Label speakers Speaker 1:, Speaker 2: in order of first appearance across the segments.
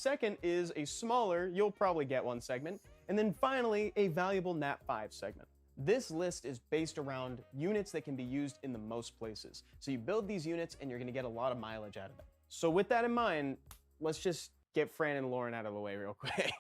Speaker 1: second is a smaller, you'll probably get one segment. And then finally, a valuable Nat 5 segment. This list is based around units that can be used in the most places. So you build these units and you're gonna get a lot of mileage out of them. So with that in mind, let's just get Fran and Lauren out of the way real quick.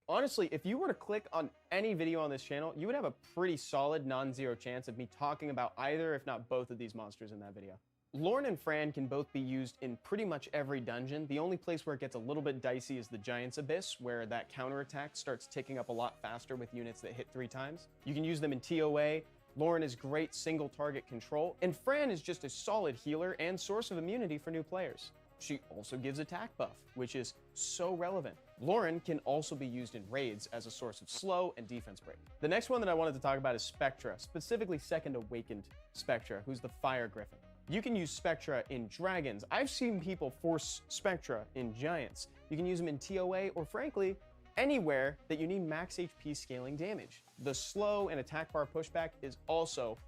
Speaker 1: Honestly, if you were to click on any video on this channel, you would have a pretty solid non-zero chance of me talking about either, if not both of these monsters in that video. Lauren and Fran can both be used in pretty much every dungeon. The only place where it gets a little bit dicey is the Giant's Abyss, where that counterattack starts ticking up a lot faster with units that hit 3 times. You can use them in TOA. Lauren is great single target control, and Fran is just a solid healer and source of immunity for new players. She also gives attack buff, which is so relevant. Lauren can also be used in raids as a source of slow and defense break. The next one that I wanted to talk about is Spectra, specifically Second Awakened Spectra, who's the Fire Griffin. You can use Spectra in Dragons. I've seen people force Spectra in Giants. You can use them in TOA or frankly, anywhere that you need max HP scaling damage. The slow and attack bar pushback is also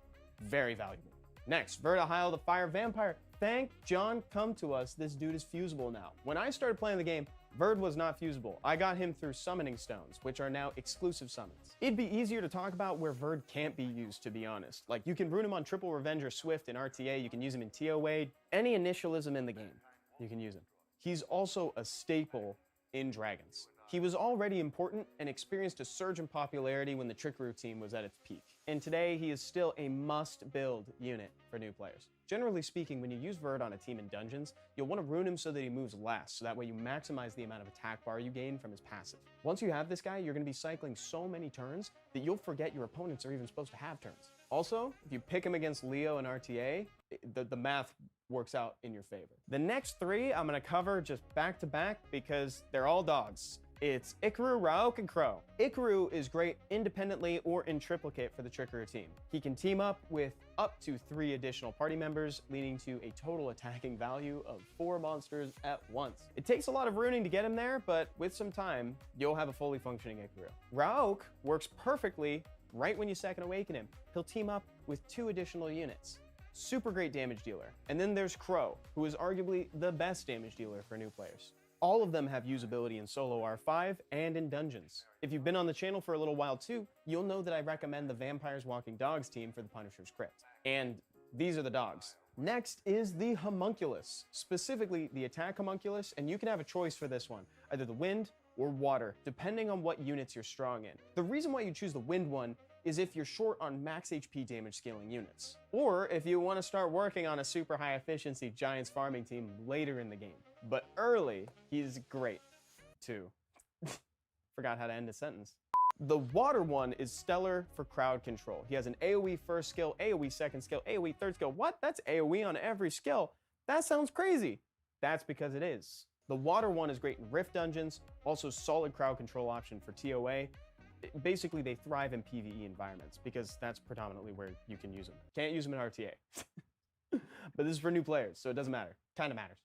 Speaker 1: very valuable. Next, Vertihile the Fire Vampire. Thank John come to us, this dude is fusible now. When I started playing the game, Verd was not fusible. I got him through summoning stones, which are now exclusive summons. It'd be easier to talk about where Verd can't be used, to be honest. Like, you can rune him on Triple Revenge or Swift in RTA, you can use him in TOA, any initialism in the game, you can use him. He's also a staple in Dragons. He was already important and experienced a surge in popularity when the Trickaroo team was at its peak. And today, he is still a must-build unit for new players. Generally speaking, when you use Verd on a team in dungeons, you'll want to rune him so that he moves last, so that way you maximize the amount of attack bar you gain from his passive. Once you have this guy, you're going to be cycling so many turns that you'll forget your opponents are even supposed to have turns. Also, if you pick him against Leo and RTA, the math works out in your favor. The next 3 I'm going to cover just back to back because they're all dogs. It's Ikaru, Rauk, and Crow. Ikaru is great independently or in triplicate for the Trickaroo team. He can team up with up to 3 additional party members, leading to a total attacking value of 4 monsters at once. It takes a lot of runing to get him there, but with some time, you'll have a fully functioning Ikaru. Rauk works perfectly right when you Second Awaken him. He'll team up with 2 additional units. Super great damage dealer. And then there's Crow, who is arguably the best damage dealer for new players. All of them have usability in solo R5 and in dungeons. If you've been on the channel for a little while too, you'll know that I recommend the Vampires Walking Dogs team for the Punisher's Crypt. And these are the dogs. Next is the Homunculus, specifically the Attack Homunculus, and you can have a choice for this one, either the Wind or Water, depending on what units you're strong in. The reason why you choose the Wind one is if you're short on max HP damage scaling units, or if you want to start working on a super high efficiency Giants farming team later in the game. But early, he's great, too. Forgot how to end a sentence. The Water one is stellar for crowd control. He has an AoE first skill, AoE second skill, AoE third skill. What? That's AoE on every skill. That sounds crazy. That's because it is. The Water one is great in Rift dungeons, also solid crowd control option for TOA. Basically, they thrive in PvE environments because that's predominantly where you can use them. Can't use them in RTA. But this is for new players, so it doesn't matter. Kind of matters.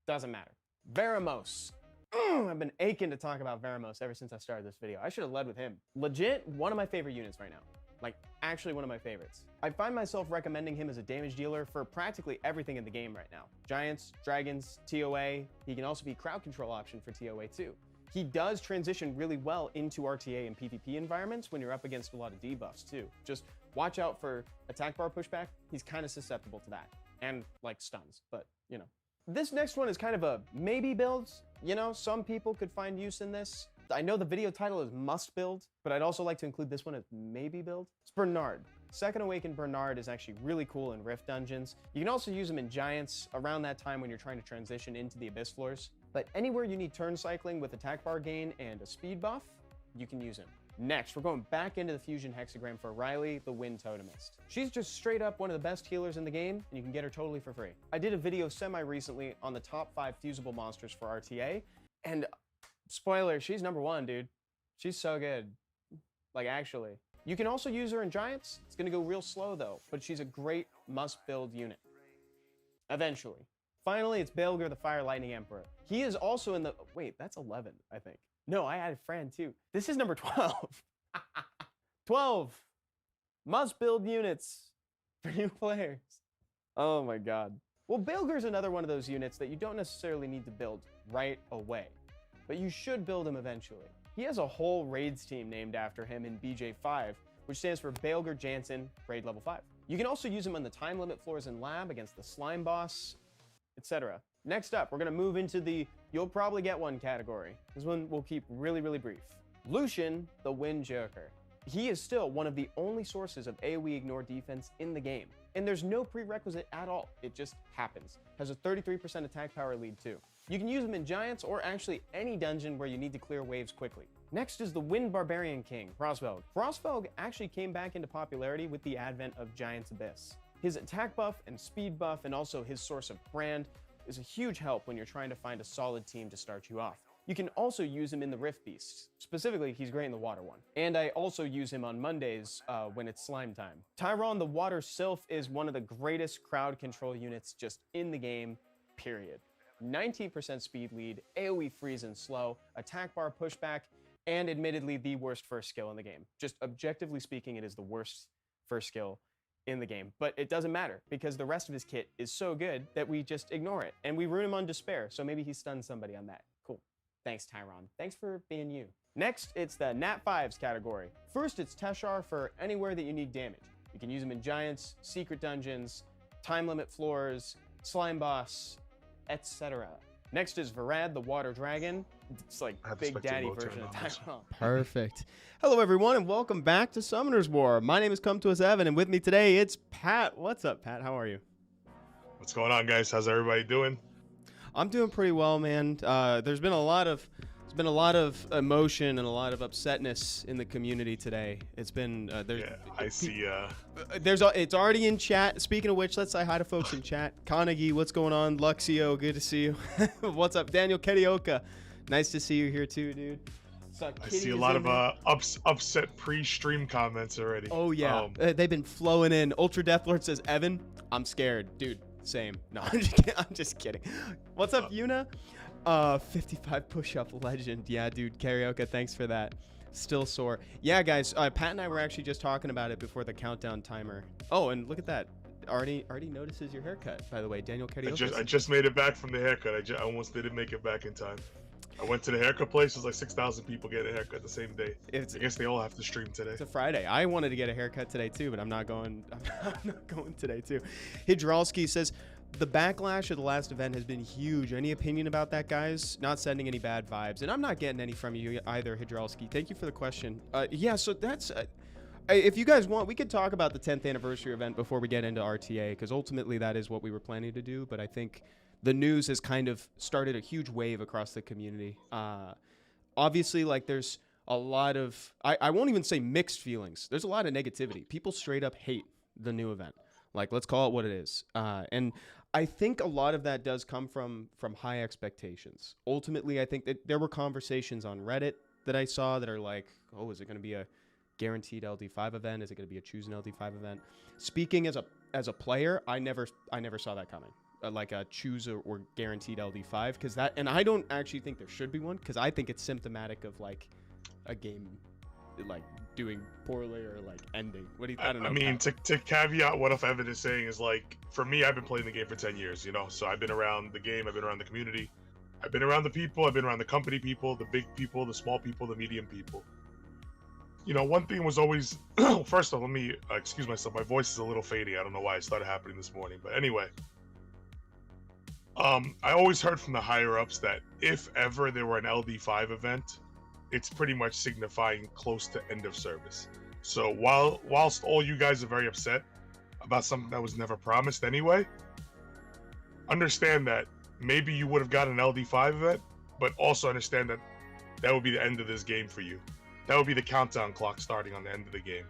Speaker 1: Doesn't matter. Veramos. I've been aching to talk about Veramos ever since I started this video. I should have led with him. Legit, one of my favorite units right now. Like, actually one of my favorites. I find myself recommending him as a damage dealer for practically everything in the game right now. Giants, Dragons, TOA. He can also be crowd control option for TOA too. He does transition really well into RTA and PvP environments when you're up against a lot of debuffs too. Just watch out for attack bar pushback. He's kind of susceptible to that. And like stuns, but you know. This next one is kind of a maybe build. You know, some people could find use in this. I know the video title is must build, but I'd also like to include this one as maybe build. It's Bernard. Second Awakened Bernard is actually really cool in Rift dungeons. You can also use him in Giants around that time when you're trying to transition into the Abyss floors. But anywhere you need turn cycling with attack bar gain and a speed buff, you can use him. Next, we're going back into the Fusion Hexagram for Riley, the Wind Totemist. She's just straight up one of the best healers in the game, and you can get her totally for free. I did a video semi-recently on the top 5 fusible monsters for RTA, and spoiler, she's number 1, dude. She's so good. Like, actually. You can also use her in Giants. It's gonna go real slow, though, but she's a great must-build unit. Eventually. Finally, it's Baelger, the Fire Lightning Emperor. He is also in the... Wait, that's 11, I think. No, I added Fran, too. This is number 12. 12. Must-build units for new players. Oh, my God. Well, Baelger's another one of those units that you don't necessarily need to build right away. but you should build him eventually. He has a whole raids team named after him in BJ5, which stands for Baelger Jansen, raid level 5. You can also use him on the time limit floors in lab against the slime boss, etc. Next up, we're gonna move into the you'll probably get one category. This one we'll keep really, really brief. Lucian, the Wind Joker. He is still one of the only sources of AoE ignore defense in the game. And there's no prerequisite at all. It just happens. Has a 33% attack power lead too. You can use him in Giants or actually any dungeon where you need to clear waves quickly. Next is the Wind Barbarian King, Frostvelg. Frostvelg actually came back into popularity with the advent of Giant's Abyss. His attack buff and speed buff and also his source of brand is a huge help when you're trying to find a solid team to start you off. You can also use him in the Rift Beasts. Specifically, he's great in the water one. And I also use him on Mondays when it's slime time. Tyron the Water Sylph is one of the greatest crowd control units just in the game, period. 19% speed lead, AoE freeze and slow, attack bar pushback, and admittedly the worst first skill in the game. Just objectively speaking, it is the worst first skill in the game, but it doesn't matter because the rest of his kit is so good that we just ignore it and we rune him on Despair, so maybe he stuns somebody on that. Cool. Thanks, Tyron. Thanks for being you. Next, it's the Nat 5s category. First, it's Teshar for anywhere that you need damage. You can use him in Giants, Secret Dungeons, Time Limit Floors, Slime Boss, etc. Next is Varad, the Water Dragon. It's like Big Daddy version of Tyron.
Speaker 2: Perfect. Hello, everyone, and welcome back to Summoner's War. My name is Come To Us Evan, and with me today, it's Pat. What's up, Pat? How are you?
Speaker 3: What's going on, guys? How's everybody doing?
Speaker 2: I'm doing pretty well, man. There's been a lot of emotion and a lot of upsetness in the community today. It's been
Speaker 3: I see.
Speaker 2: It's already in chat. Speaking of which, let's say hi to folks in chat. Carnegie, what's going on? Luxio, good to see you. What's up, Daniel Ketioka? Nice to see you here too, dude.
Speaker 3: I see a lot of upset pre-stream comments already.
Speaker 2: Oh yeah, they've been flowing in. Ultra Deathlord says, Evan, I'm scared, dude. Same. No, I'm just kidding. What's up, Yuna? 55 push-up legend. Yeah, dude. Karaoke, thanks for that. Still sore. Yeah, guys. Pat and I were actually just talking about it before the countdown timer. Oh, and look at that. Already notices your haircut, by the way. Daniel Karaoke.
Speaker 3: I just made it back from the haircut. I almost didn't make it back in time. I went to the haircut place. There's like 6,000 people getting a haircut the same day. I guess they all have to stream today.
Speaker 2: It's a Friday. I wanted to get a haircut today too, but I'm not going. I'm not going today too. Hidralski says the backlash of the last event has been huge. Any opinion about that, guys? Not sending any bad vibes, and I'm not getting any from you either, Hidralski. Thank you for the question. Yeah, so that's. If you guys want, we could talk about the 10th anniversary event before we get into RTA, because ultimately that is what we were planning to do. But I think the news has kind of started a huge wave across the community. Obviously, like there's a lot of, I won't even say mixed feelings. There's a lot of negativity. People straight up hate the new event. Like, let's call it what it is. And I think a lot of that does come from high expectations. Ultimately, I think that there were conversations on Reddit that I saw that are like, oh, is it going to be a guaranteed LD5 event? Is it going to be a choose an LD5 event? Speaking as a player, I never saw that coming. Like a choose or guaranteed LD5, because that, and I don't actually think there should be one, because I think it's symptomatic of like a game like doing poorly or like ending. What do you? I don't know.
Speaker 3: I mean, to caveat what Evan is saying is, like, for me, I've been playing the game for 10 years, you know, so I've been around the game, I've been around the community, I've been around the people, I've been around the company people, the big people, the small people, the medium people. You know, one thing was always, first off, let me excuse myself, my voice is a little fading. I don't know why it started happening this morning, but anyway. I always heard from the higher ups that if ever there were an LD5 event, it's pretty much signifying close to end of service. So whilst all you guys are very upset about something that was never promised anyway, understand that maybe you would have got an LD5 event, but also understand that that would be the end of this game for you. That would be the countdown clock starting on the end of the game.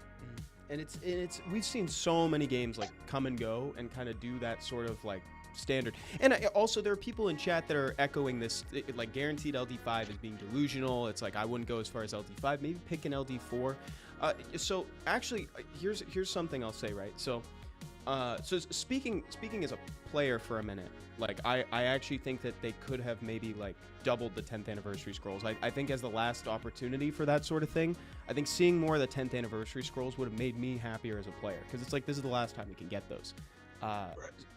Speaker 2: And it's we've seen so many games like come and go and kind of do that sort of like standard. And also there are people in chat that are echoing this, like guaranteed LD5 is being delusional. It's like, I wouldn't go as far as LD5, maybe pick an LD4. So actually here's something I'll say, right? So speaking as a player for a minute, like I actually think that they could have maybe like doubled the 10th anniversary scrolls. I think as the last opportunity for that sort of thing, I think seeing more of the 10th anniversary scrolls would have made me happier as a player, because it's like, this is the last time we can get those.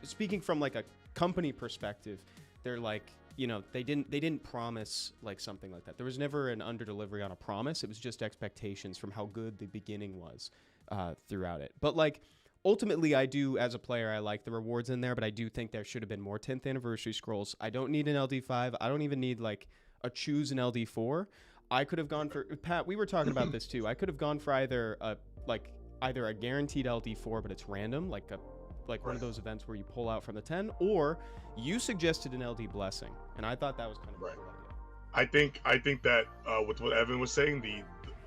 Speaker 2: Speaking from like a company perspective, they're like, you know, they didn't promise like something like that. There was never an under delivery on a promise. It was just expectations from how good the beginning was throughout it. But like ultimately, I do, as a player, I like the rewards in there, but I do think there should have been more 10th anniversary scrolls. I don't need an LD5. I don't even need like a choose an LD4. I could have gone for, Pat, we were talking about this too. I could have gone for either a guaranteed LD4, but it's random, like one of those events where you pull out from the 10, or you suggested an LD blessing, and I thought that was kind of a cool idea.
Speaker 3: I think that with what Evan was saying,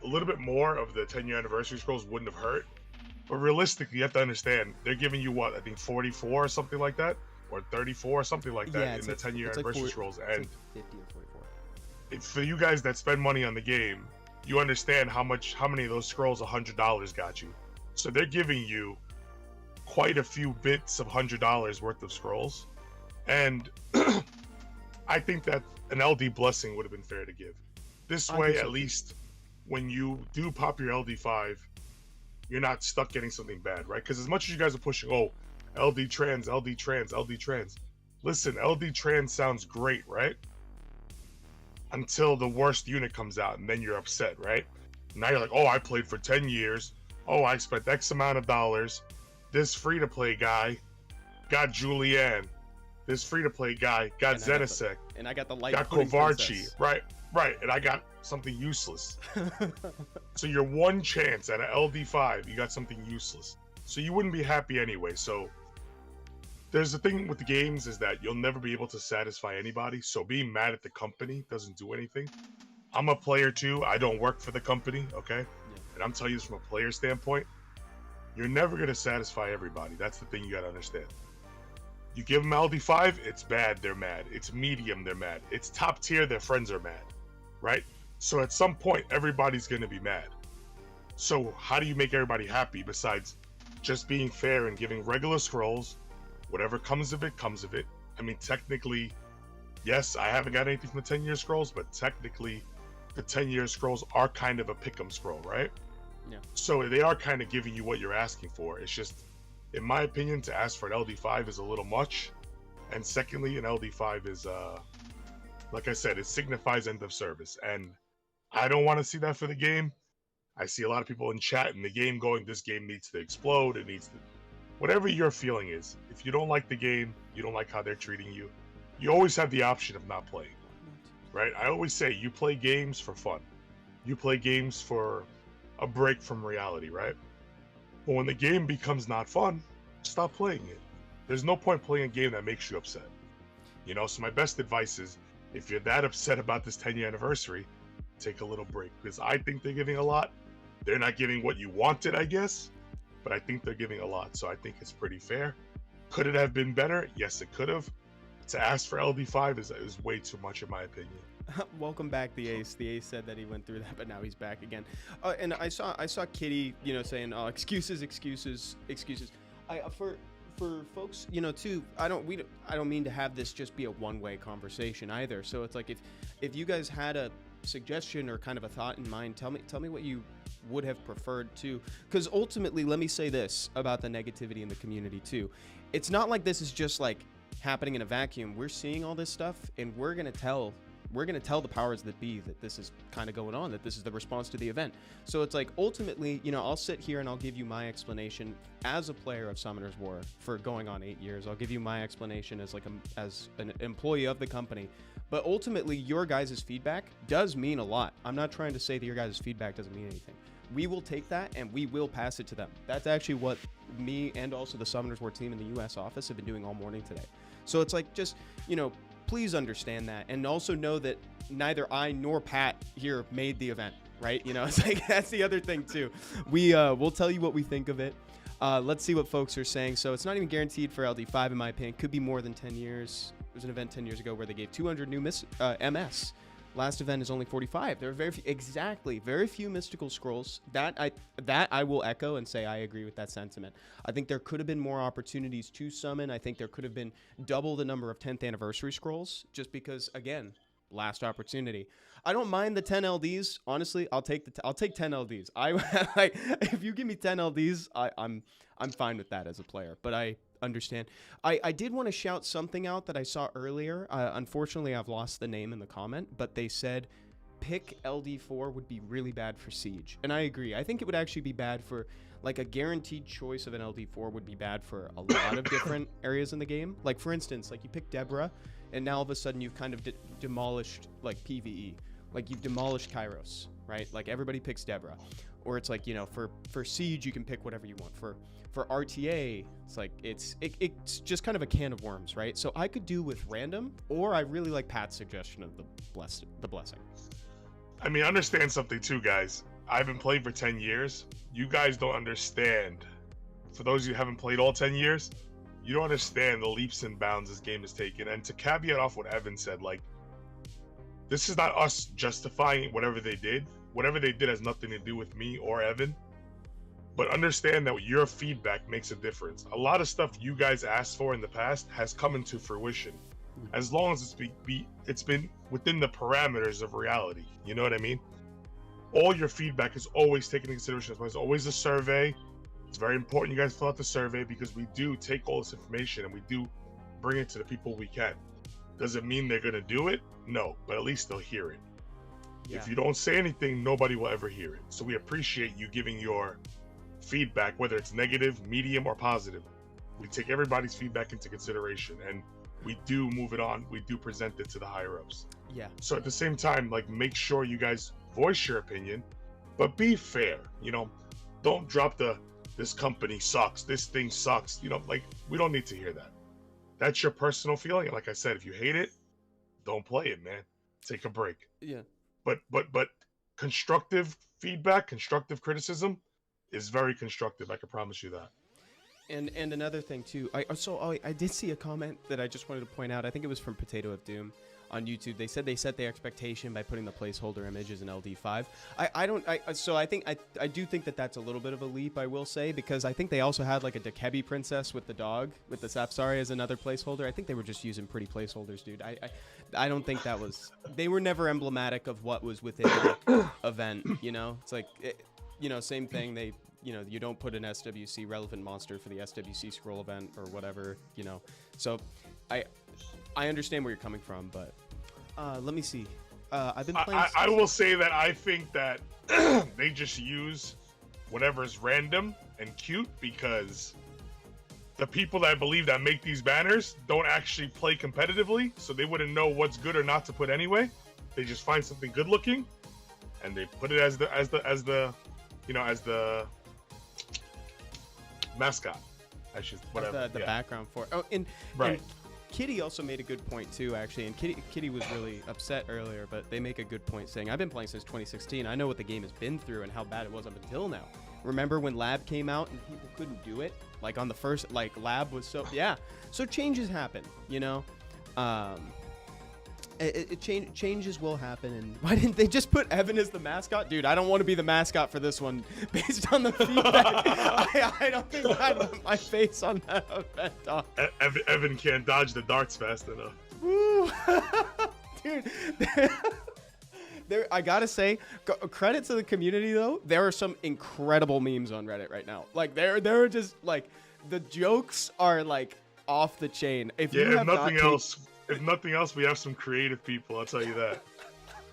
Speaker 3: a little bit more of the 10-year anniversary scrolls wouldn't have hurt. But realistically, you have to understand, they're giving you what, I think 44 or something like that, or 34 or something like that in the 10-year anniversary scrolls. And
Speaker 2: like 50 or 44.
Speaker 3: For you guys that spend money on the game, you understand how many of those scrolls $100 got you. So they're giving you quite a few bits of $100 worth of scrolls, and I think that an LD blessing would have been fair to give. This way, at least when you do pop your LD5, you're not stuck getting something bad, right? Because as much as you guys are pushing, oh, LD trans, LD trans, LD trans. Listen, LD trans sounds great, right? Until the worst unit comes out, and then you're upset, right? Now you're like, oh, I played for 10 years. Oh, I spent X amount of dollars. This free-to-play guy got Julianne. This free-to-play guy got Zenisek.
Speaker 2: And I got the light.
Speaker 3: Got Kovarchi. Right. And I got something useless. So your one chance at an LD5, you got something useless. So you wouldn't be happy anyway. So there's the thing with the games is that you'll never be able to satisfy anybody. So being mad at the company doesn't do anything. I'm a player too. I don't work for the company, okay? Yeah. And I'm telling you this from a player standpoint. You're never going to satisfy everybody. That's the thing you got to understand. You give them LD5, it's bad, they're mad. It's medium, they're mad. It's top tier, their friends are mad, right? So at some point, everybody's going to be mad. So how do you make everybody happy besides just being fair and giving regular scrolls? Whatever comes of it, comes of it. I mean, technically, yes, I haven't got anything from the 10-year scrolls, but technically, the 10-year scrolls are kind of a pick'em scroll, right?
Speaker 2: Yeah.
Speaker 3: So they are kind of giving you what you're asking for. It's just, in my opinion, to ask for an LD5 is a little much. And secondly, an LD5 is, like I said, it signifies end of service. And I don't want to see that for the game. I see a lot of people in chat in the game going, this game needs to explode. It needs to, whatever your feeling is. If you don't like the game, you don't like how they're treating you, you always have the option of not playing, right? I always say you play games for fun. You play games for a break from reality, right? But when the game becomes not fun, stop playing it. There's no point playing a game that makes you upset. You know, so my best advice is, if you're that upset about this 10-year anniversary, take a little break, because I think they're giving a lot. They're not giving what you wanted, I guess, but I think they're giving a lot, so I think it's pretty fair. Could it have been better? Yes, it could have. To ask for LD5 is way too much, in my opinion.
Speaker 2: Welcome back, the Ace. The Ace said that he went through that, but now he's back again. And I saw Kitty, you know, saying, "Oh, excuses." For folks, you know, too. I don't mean to have this just be a one-way conversation either. So it's like if you guys had a suggestion or kind of a thought in mind, tell me what you would have preferred to. Because ultimately, let me say this about the negativity in the community too. It's not like this is just like happening in a vacuum. We're seeing all this stuff, and we're gonna tell the powers that be that this is kind of going on, that this is the response to the event. So it's like, ultimately, you know, I'll sit here and I'll give you my explanation as a player of Summoner's War for going on 8 years. I'll give you my explanation as as an employee of the company. But ultimately, your guys' feedback does mean a lot. I'm not trying to say that your guys' feedback doesn't mean anything. We will take that and we will pass it to them. That's actually what me and also the Summoners War team in the US office have been doing all morning today. So it's like, just, you know, please understand that, and also know that neither I nor Pat here made the event, right? You know, it's like, that's the other thing too. We'll tell you what we think of it. Let's see what folks are saying. So it's not even guaranteed for LD5, in my opinion. Could be more than 10 years. There was an event 10 years ago where they gave 200 new MS. Last event is only 45. There are very few mystical scrolls. That I will echo and say I agree with that sentiment. I think there could have been more opportunities to summon. I think there could have been double the number of 10th anniversary scrolls, just because, again, last opportunity. I don't mind the 10 LDs. Honestly, I'll take 10 LDs. I like if you give me 10 LDs, I'm fine with that as a player. But I understand. I did want to shout something out that I saw earlier. Unfortunately, I've lost the name in the comment, but they said pick LD4 would be really bad for Siege. And I agree. I think it would actually be bad for, like, a guaranteed choice of an LD4 would be bad for a lot of different areas in the game. Like, for instance, like, you pick Deborah, and now all of a sudden you've kind of demolished, like, PvE. Like, you've demolished Kairos, right? Like, everybody picks Deborah. Or it's like, you know, for Siege, you can pick whatever you want. For RTA, it's like, it's just kind of a can of worms, right? So I could do with random, or I really like Pat's suggestion of the blessing.
Speaker 3: I mean, understand something too, guys. I've been playing for 10 years. You guys don't understand. For those of you who haven't played all 10 years, you don't understand the leaps and bounds this game has taken. And to caveat off what Evan said, like, this is not us justifying whatever they did. Whatever they did has nothing to do with me or Evan. But understand that your feedback makes a difference. A lot of stuff you guys asked for in the past has come into fruition. As long as it's been within the parameters of reality. You know what I mean? All your feedback is always taken into consideration. There's always a survey. It's very important you guys fill out the survey because we do take all this information and we do bring it to the people we can. Does it mean they're going to do it? No, but at least they'll hear it. Yeah. If you don't say anything, nobody will ever hear it. So we appreciate you giving your feedback, whether it's negative, medium, or positive. We take everybody's feedback into consideration and we do move it on. We do present it to the higher ups.
Speaker 2: Yeah.
Speaker 3: So at the same time, like, make sure you guys voice your opinion, but be fair. You know, don't drop this company sucks, this thing sucks. You know, like, we don't need to hear that. That's your personal feeling. And like I said, if you hate it, don't play it, man. Take a break.
Speaker 2: Yeah.
Speaker 3: But constructive feedback, constructive criticism is very constructive. I can promise you that.
Speaker 2: And another thing too, I did see a comment that I just wanted to point out. I think it was from Potato of Doom on YouTube. They said they set the expectation by putting the placeholder image as an LD5. I do think that that's a little bit of a leap, I will say, because I think they also had like a Dekebi princess with the dog, with the Sapsari as another placeholder. I think they were just using pretty placeholders, dude. I don't think that was, they were never emblematic of what was within the event, you know? It's like, same thing, you don't put an SWC relevant monster for the SWC scroll event or whatever, you know. So I understand where you're coming from, but let me see. I've been playing.
Speaker 3: I will say that I think that they just use whatever's random and cute because the people that I believe that make these banners don't actually play competitively, so they wouldn't know what's good or not to put anyway. They just find something good looking and they put it as the mascot. Whatever.
Speaker 2: The background for it. Oh, and Kitty also made a good point too, actually. And Kitty was really upset earlier, but they make a good point saying, I've been playing since 2016. I know what the game has been through and how bad it was up until now. Remember when Lab came out and people couldn't do it? Like on the first, like Lab was so, yeah. So changes happen, you know? Changes will happen, and why didn't they just put Evan as the mascot? Dude, I don't want to be the mascot for this one based on the feedback. I don't think I'd put my face on that event, dog.
Speaker 3: Evan can't dodge the darts fast enough.
Speaker 2: Woo! Dude, I gotta say, credit to the community though. There are some incredible memes on Reddit right now. Like there are just like the jokes are like off the chain. If nothing else, we have some creative people. I'll tell you that.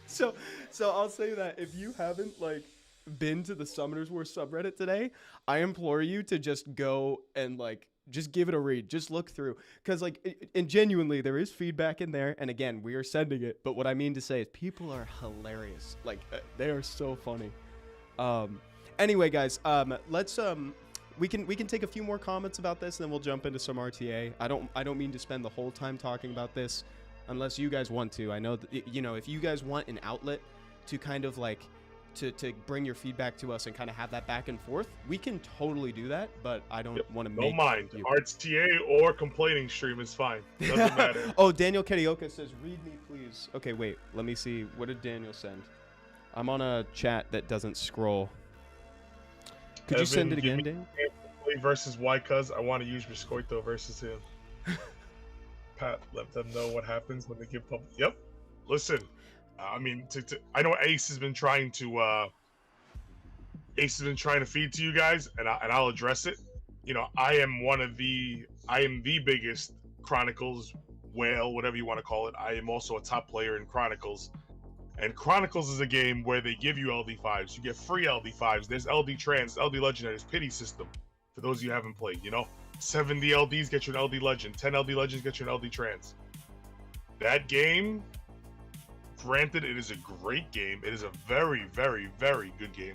Speaker 2: So I'll say that if you haven't like been to the Summoners War subreddit today, I implore you to just go and like just give it a read. Just look through, because like, and genuinely there is feedback in there. And again, we are sending it. But what I mean to say is people are hilarious. Like they are so funny. Anyway, guys, let's we can take a few more comments about this, and then we'll jump into some RTA. I don't mean to spend the whole time talking about this, unless you guys want to. I know that, if you guys want an outlet to kind of like to bring your feedback to us and kind of have that back and forth, we can totally do that. But I don't want to make.
Speaker 3: Don't mind. RTA or complaining stream is fine. Doesn't matter.
Speaker 2: Oh, Daniel Kerioka says, "Read me, please." Okay, wait. Let me see. What did Daniel send? I'm on a chat that doesn't scroll. Could you send it again, Dan?
Speaker 3: Versus Whycuz, I want to use Biscoito versus him. Pat, let them know what happens when they give public. Yep. Listen, I mean, I know Ace has been trying to feed to you guys, and I'll address it. You know, I am the biggest Chronicles whale, whatever you want to call it. I am also a top player in Chronicles. And Chronicles is a game where they give you LD5s. You get free LD5s. There's LD Trans, LD Legendary, there's Pity System. For those of you who haven't played, you know, 70 LDs get you an LD Legend, 10 LD Legends get you an LD Trans. That game, granted, it is a great game. It is a very, very, very good game.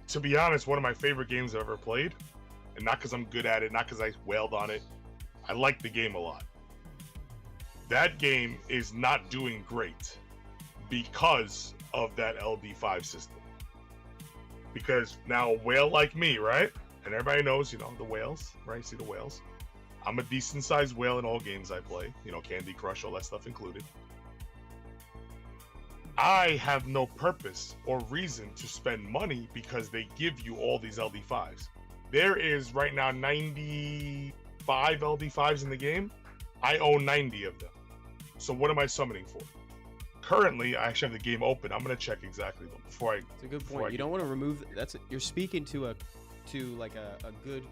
Speaker 3: To be honest, one of my favorite games I've ever played. And not because I'm good at it, not because I wailed on it. I like the game a lot. That game is not doing great because of that LD5 system. Because now a whale like me, right? And everybody knows, you know, the whales, right? You see the whales. I'm a decent sized whale in all games I play, you know, Candy Crush, all that stuff included. I have no purpose or reason to spend money because they give you all these LD5s. There is right now 95 LD5s in the game. I own 90 of them. So what am I summoning for? Currently, I actually have the game open. I'm gonna check exactly though before I.
Speaker 2: It's a good point. You don't want to remove. You're speaking to a good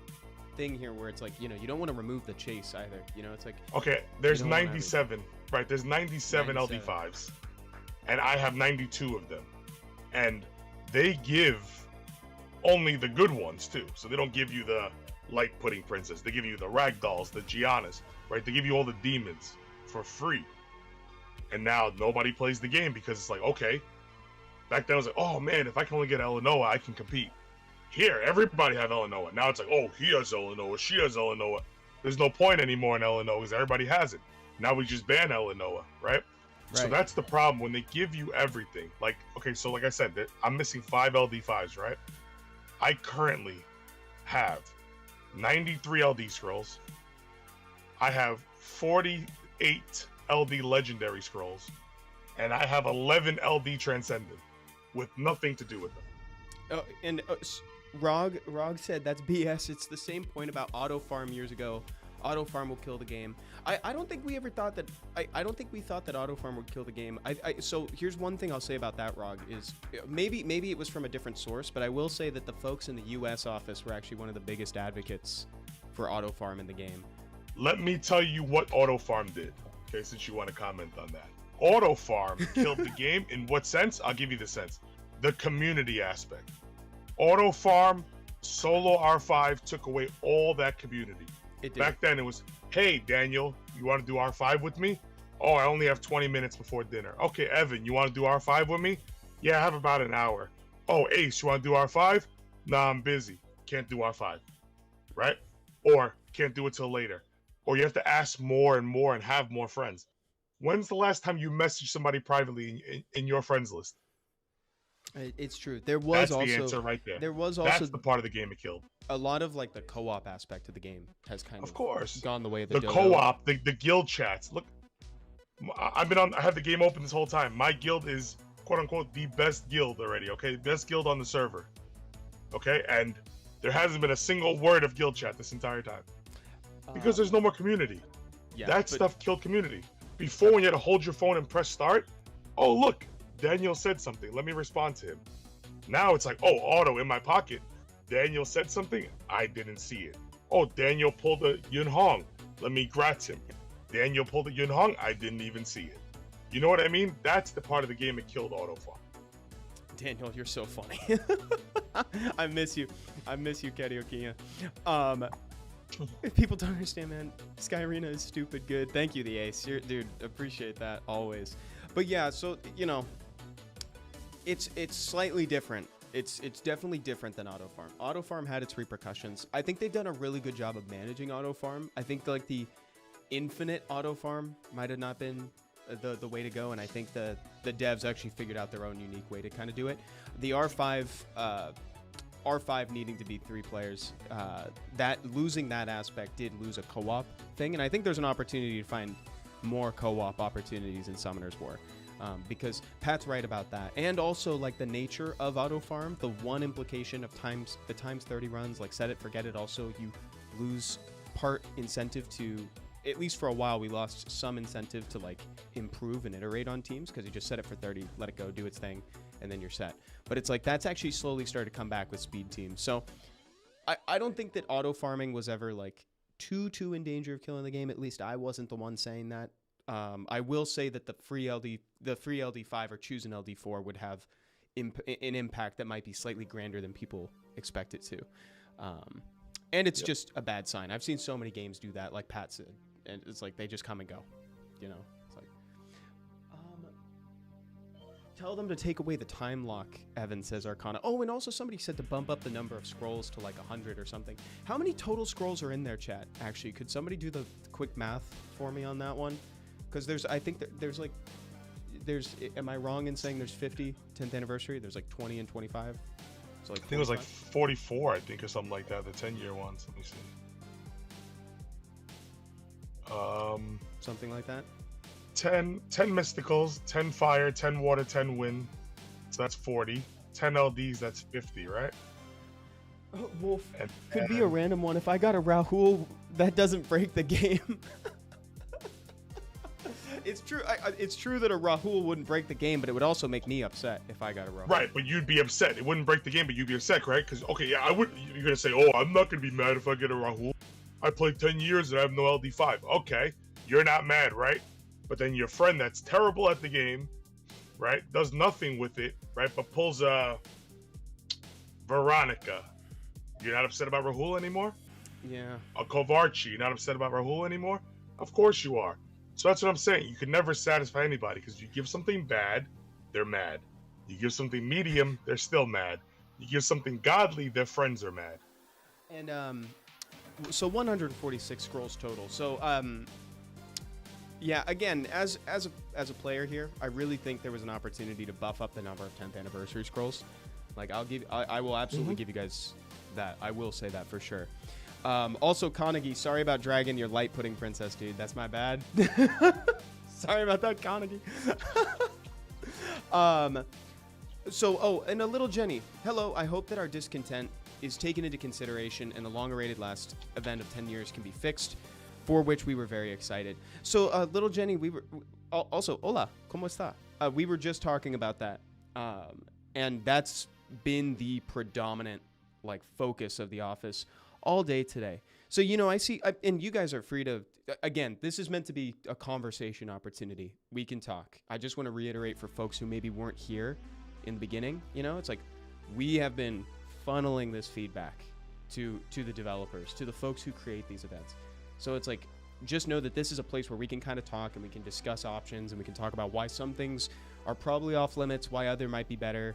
Speaker 2: thing here where it's like, you know, you don't want to remove the chase either. You know, it's like.
Speaker 3: Okay, there's 97. Right, there's 97 LD5s, and I have 92 of them, and they give only the good ones too. So they don't give you the light pudding princess. They give you the ragdolls, the Giannas, right? They give you all the demons for free. And now nobody plays the game because it's like, okay. Back then I was like, oh man, if I can only get Eleanor, I can compete. Here, everybody have Eleanor. Now it's like, oh, he has Eleanor, she has Eleanor. There's no point anymore in Eleanor because everybody has it. Now we just ban Eleanor, right? So that's the problem when they give you everything. Like, okay, so like I said, I'm missing 5 LD5s, right? I currently have 93 LD scrolls. I have 48 LD legendary scrolls, and I have 11 LD transcendent with nothing to do with them.
Speaker 2: Oh, and Rog said that's BS. It's the same point about auto farm years ago. Auto farm will kill the game. I don't think we ever thought that. I don't think we thought that auto farm would kill the game. So here's one thing I'll say about that, Rog, is maybe it was from a different source, but I will say that the folks in the U.S. office were actually one of the biggest advocates for auto farm in the game.
Speaker 3: Let me tell you what auto farm did. Okay, since you want to comment on that. Auto farm killed the game. In what sense? I'll give you the sense. The community aspect. Auto farm, solo R5 took away all that community.
Speaker 2: It did.
Speaker 3: Back then it was, hey, Daniel, you want to do R5 with me? Oh, I only have 20 minutes before dinner. Okay, Evan, you want to do R5 with me? Yeah, I have about an hour. Oh, Ace, you want to do R5? Nah, I'm busy. Can't do R5. Right? Or can't do it till later. Or you have to ask more and more and have more friends. When's the last time you messaged somebody privately in your friends list?
Speaker 2: It's true. There was
Speaker 3: That's the answer right there.
Speaker 2: There was also
Speaker 3: That's the part of the game it killed.
Speaker 2: A lot of like the co-op aspect of the game has kind of
Speaker 3: course
Speaker 2: gone the way of
Speaker 3: the co-op, the guild chats. Look, I have the game open this whole time. My guild is quote unquote the best guild already. Okay, best guild on the server. Okay, and there hasn't been a single word of guild chat this entire time. Because there's no more community.
Speaker 2: Yeah,
Speaker 3: that stuff killed community. Before, when you had to hold your phone and press start, oh look, Daniel said something. Let me respond to him. Now it's like, oh, auto in my pocket. Daniel said something. I didn't see it. Oh, Daniel pulled a Yun Hong. Let me grat him. Daniel pulled a Yun Hong. I didn't even see it. You know what I mean? That's the part of the game that killed auto farm.
Speaker 2: Daniel, you're so funny. I miss you. I miss you, Karaoke. If people don't understand, man, Sky Arena is stupid good. Thank you, the Ace. Dude, appreciate that always. But yeah, so you know, it's slightly different. It's definitely different than Auto Farm. Auto Farm had its repercussions. I think they've done a really good job of managing Auto Farm. I think like the infinite Auto Farm might have not been the way to go, and I think the devs actually figured out their own unique way to kind of do it. The R5 needing to be 3 players, that losing that aspect did lose a co-op thing, and I think there's an opportunity to find more co-op opportunities in Summoner's War, because Pat's right about that. And also like the nature of auto farm, the one implication of the times 30 runs, like set it forget it, also you lose part incentive to at least for a while, we lost some incentive to like improve and iterate on teams because you just set it for 30, let it go, do its thing, and then you're set. But it's like that's actually slowly started to come back with speed teams. So I don't think that auto farming was ever like too in danger of killing the game. At least I wasn't the one saying that. I will say that the free LD5 or choose an LD4 would have an impact that might be slightly grander than people expect it to. And it's just a bad sign. I've seen so many games do that, like Pat said, and it's like they just come and go. You know, it's like, tell them to take away the time lock, Evan says Arcana. Oh, and also somebody said to bump up the number of scrolls to like 100 or something. How many total scrolls are in there, chat? Actually, could somebody do the quick math for me on that one? Because I think there's am I wrong in saying there's 50 10th anniversary? There's like 20 and 25. So like
Speaker 3: I think it was like 44, I think, or something like that. The 10-year ones. Let me see.
Speaker 2: Something like that.
Speaker 3: 10 mysticals, 10 fire, 10 water, 10 wind. So that's 40. 10 LDs, that's 50, right?
Speaker 2: Wolf could be a random one. If I got a Rahul, that doesn't break the game. It's true. It's true that a Rahul wouldn't break the game, but it would also make me upset if I got a Rahul.
Speaker 3: Right, but you'd be upset. It wouldn't break the game, but you'd be upset, right? Because I would. You're gonna say, "Oh, I'm not gonna be mad if I get a Rahul. I played 10 years and I have no LD5." Okay, you're not mad, right? But then your friend that's terrible at the game, right, does nothing with it, right, but pulls a Veronica. You're not upset about Rahul anymore?
Speaker 2: Yeah.
Speaker 3: A Kovarchi. You're not upset about Rahul anymore? Of course you are. So that's what I'm saying. You can never satisfy anybody because you give something bad, they're mad. You give something medium, they're still mad. You give something godly, their friends are mad.
Speaker 2: And so 146 scrolls total. So yeah, again, as a player here, I really think there was an opportunity to buff up the number of 10th anniversary scrolls. Like I will absolutely give you guys that. I will say that for sure. Also, Konagi, sorry about dragging your light pudding princess, dude. That's my bad. Sorry about that, Konagi. And a little Jenny. Hello, I hope that our discontent is taken into consideration and the long-awaited last event of 10 years can be fixed, for which we were very excited. So, little Jenny, we were... Also, hola, ¿cómo está? We were just talking about that. And that's been the predominant, like, focus of the office all day today. So, you know, I see, and you guys are free to, again, this is meant to be a conversation opportunity. We can talk. I just want to reiterate for folks who maybe weren't here in the beginning, you know, it's like we have been funneling this feedback to the developers, to the folks who create these events. So it's like, just know that this is a place where we can kind of talk and we can discuss options and we can talk about why some things are probably off limits, why other might be better.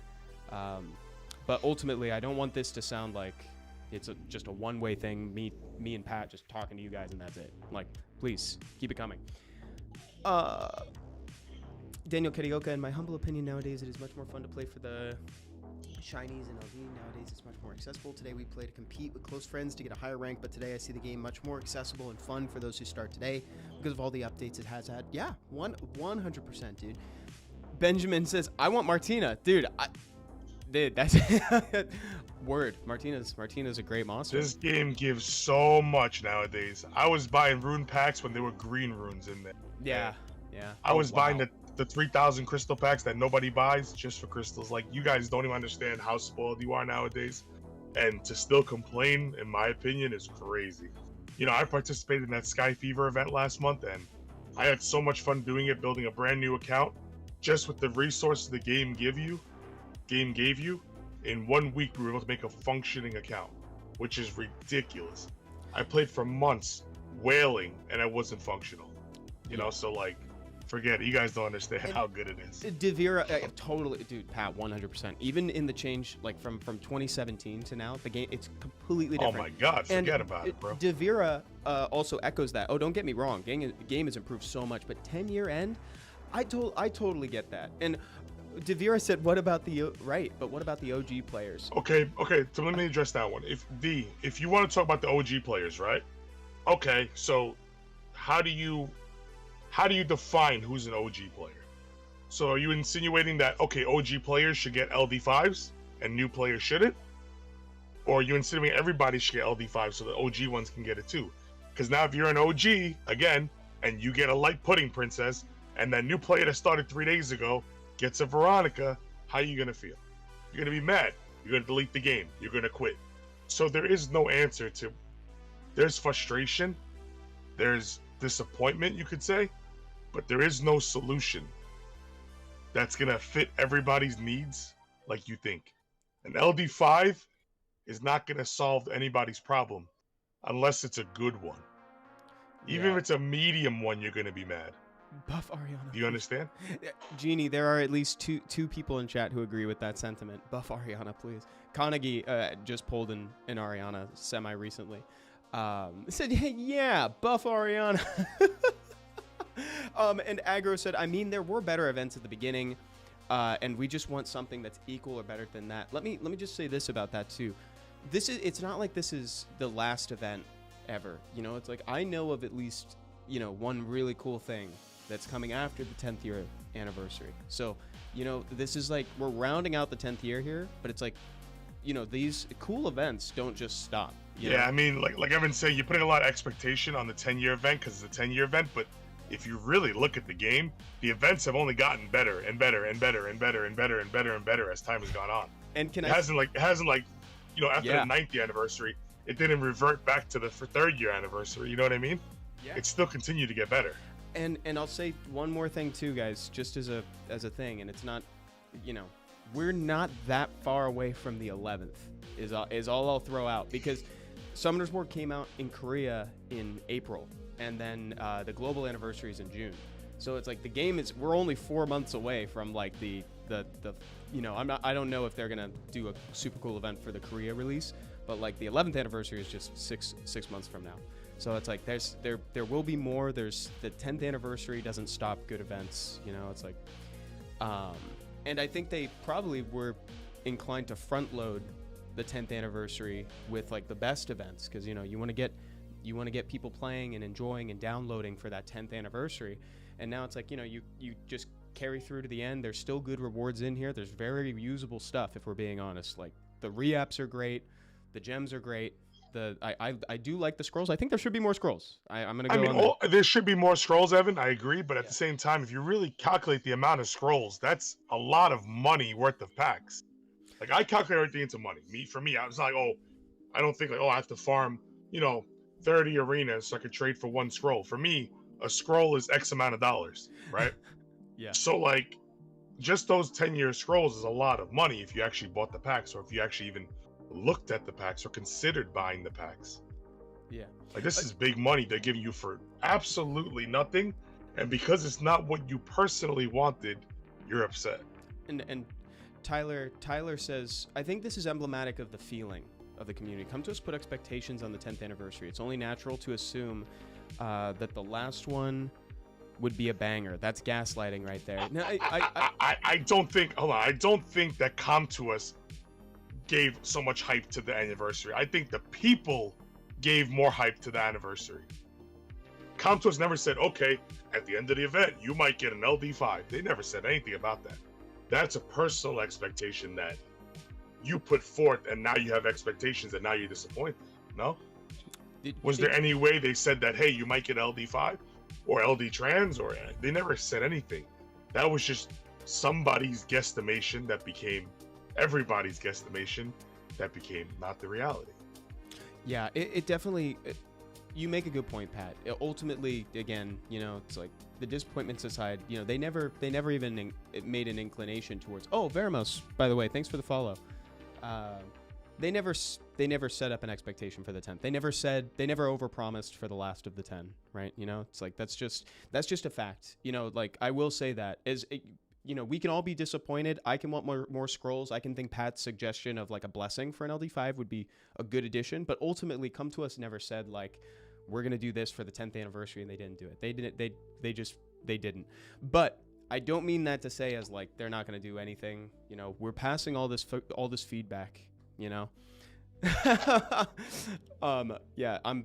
Speaker 2: But ultimately, I don't want this to sound like it's just a one-way thing, me and Pat just talking to you guys and that's it. Like, please, keep it coming. Daniel Carioca, in my humble opinion, nowadays it is much more fun to play for the shinies and LD. Nowadays it's much more accessible. Today we play to compete with close friends to get a higher rank, but today I see the game much more accessible and fun for those who start today because of all the updates it has had. Yeah, 100%, dude. Benjamin says, I want Martina. Dude, that's... Word. Martina's a great monster.
Speaker 3: This game gives so much nowadays. I was buying rune packs when there were green runes in there.
Speaker 2: Yeah.
Speaker 3: I was buying the 3,000 crystal packs that nobody buys just for crystals. Like, you guys don't even understand how spoiled you are nowadays. And to still complain, in my opinion, is crazy. You know, I participated in that Sky Fever event last month, and I had so much fun doing it, building a brand new account, just with the resources the game gave you. In 1 week, we were able to make a functioning account, which is ridiculous. I played for months, wailing, and I wasn't functional. You know, so like, forget it. You guys don't understand how good it is.
Speaker 2: Devira, totally, dude, Pat, 100%. Even in the change, like from 2017 to now, the game, it's completely different.
Speaker 3: Oh my God, forget about it, bro.
Speaker 2: Devira also echoes that. Oh, don't get me wrong, game has improved so much, but 10-year end, I totally get that. And Devira said, what about the OG players?
Speaker 3: Okay, so let me address that one. If you want to talk about the OG players, right? Okay, so how do you define who's an OG player? So are you insinuating that, okay, OG players should get LD5s and new players shouldn't? Or are you insinuating everybody should get LD5s so the OG ones can get it too? Because now if you're an OG again and you get a light pudding princess, and that new player that started 3 days ago gets a Veronica, how you gonna feel? You're gonna be mad. You're gonna delete the game. You're gonna quit. So there is no answer to. There's frustration. There's disappointment, you could say, but there is no solution that's gonna fit everybody's needs like you think. An LD5 is not gonna solve anybody's problem unless it's a good one. Even if it's a medium one, you're gonna be mad.
Speaker 2: Buff Ariana.
Speaker 3: Do you understand?
Speaker 2: Genie, there are at least two people in chat who agree with that sentiment. Buff Ariana, please. Kanagi just pulled in Ariana semi-recently. Said, hey, yeah, buff Ariana. And Aggro said, I mean, there were better events at the beginning, and we just want something that's equal or better than that. Let me just say this about that, too. It's not like this is the last event ever. You know, it's like I know of at least, you know, one really cool thing that's coming after the 10th year anniversary. So, you know, this is like we're rounding out the 10th year here, but it's like, you know, these cool events don't just stop.
Speaker 3: Yeah,
Speaker 2: know?
Speaker 3: I mean, like Evan said, you're putting a lot of expectation on the 10-year event because it's a 10-year event, but if you really look at the game, the events have only gotten better and better and better and better and better and better and better as time has gone on.
Speaker 2: And
Speaker 3: it hasn't like you know, after the 9th year anniversary, it didn't revert back to the 3rd year anniversary. You know what I mean? Yeah. It still continued to get better.
Speaker 2: And I'll say one more thing too, guys, just as a thing, and it's not, you know, we're not that far away from the 11th. Is all I'll throw out, because Summoner's War came out in Korea in April, and then the global anniversary is in June. So it's like the game is, we're only 4 months away from like the you know, I don't know if they're gonna do a super cool event for the Korea release, but like the 11th anniversary is just six months from now. So it's like there will be more. There's the 10th anniversary doesn't stop good events. You know, it's like, and I think they probably were inclined to front load the 10th anniversary with like the best events, because you know you want to get people playing and enjoying and downloading for that 10th anniversary. And now it's like, you know, you just carry through to the end. There's still good rewards in here. There's very usable stuff, if we're being honest. Like the re-apps are great, the gems are great. I do like the scrolls. I think there should be more scrolls. I'm gonna go.
Speaker 3: There should be more scrolls, Evan. I agree, but at the same time, if you really calculate the amount of scrolls, that's a lot of money worth of packs. Like I calculate everything into money. For me, I was like, I don't think like, I have to farm, you know, 30 arenas so I could trade for one scroll. For me, a scroll is X amount of dollars, right?
Speaker 2: Yeah.
Speaker 3: So like, just those 10-year scrolls is a lot of money if you actually bought the packs, or if you actually even looked at the packs or considered buying the packs.
Speaker 2: Yeah.
Speaker 3: Like this is big money they're giving you for absolutely nothing, and because it's not what you personally wanted, you're upset.
Speaker 2: And Tyler says, I think this is emblematic of the feeling of the community. Come to us, put expectations on the 10th anniversary. It's only natural to assume that the last one would be a banger. That's gaslighting right there. No,
Speaker 3: I don't think. Hold on. I don't think that Come to Us gave so much hype to the anniversary. I think the people gave more hype to the anniversary. Come to Us never said, okay, at the end of the event, you might get an LD5. They never said anything about that. That's a personal expectation that you put forth, and now you have expectations, and now you're disappointed. No? Was there any way they said that, hey, you might get LD5 or LD trans, or they never said anything? That was just somebody's guesstimation that became everybody's guesstimation that became not the reality.
Speaker 2: Yeah, it definitely, you make a good point, Pat. Ultimately, again, you know, it's like the disappointments aside, you know, they never even made an inclination towards, oh, Veramos, by the way, thanks for the follow. They never set up an expectation for the 10th. They never overpromised for the last of the 10, right? You know, it's like, that's just a fact. You know, like I will say that you know, we can all be disappointed. I can want more scrolls. I can think Pat's suggestion of like a blessing for an LD5 would be a good addition, but ultimately Come to Us never said like, we're going to do this for the 10th anniversary, and they didn't do it. They didn't. But I don't mean that to say as like, they're not going to do anything. You know, we're passing all this feedback, you know? Yeah, I'm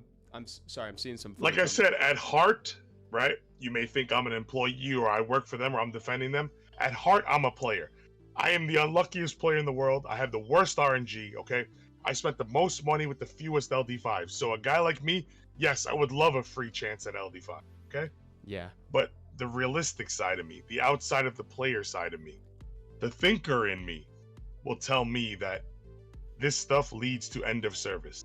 Speaker 2: sorry. I'm seeing some.
Speaker 3: Like I said, at heart, right? You may think I'm an employee or I work for them or I'm defending them. At heart, I'm a player. I am the unluckiest player in the world. I have the worst RNG, okay? I spent the most money with the fewest LD5s. So a guy like me, yes, I would love a free chance at LD5. Okay,
Speaker 2: Yeah.
Speaker 3: but the realistic side of me, the outside of the player side of me, the thinker in me, will tell me that this stuff leads to end of service.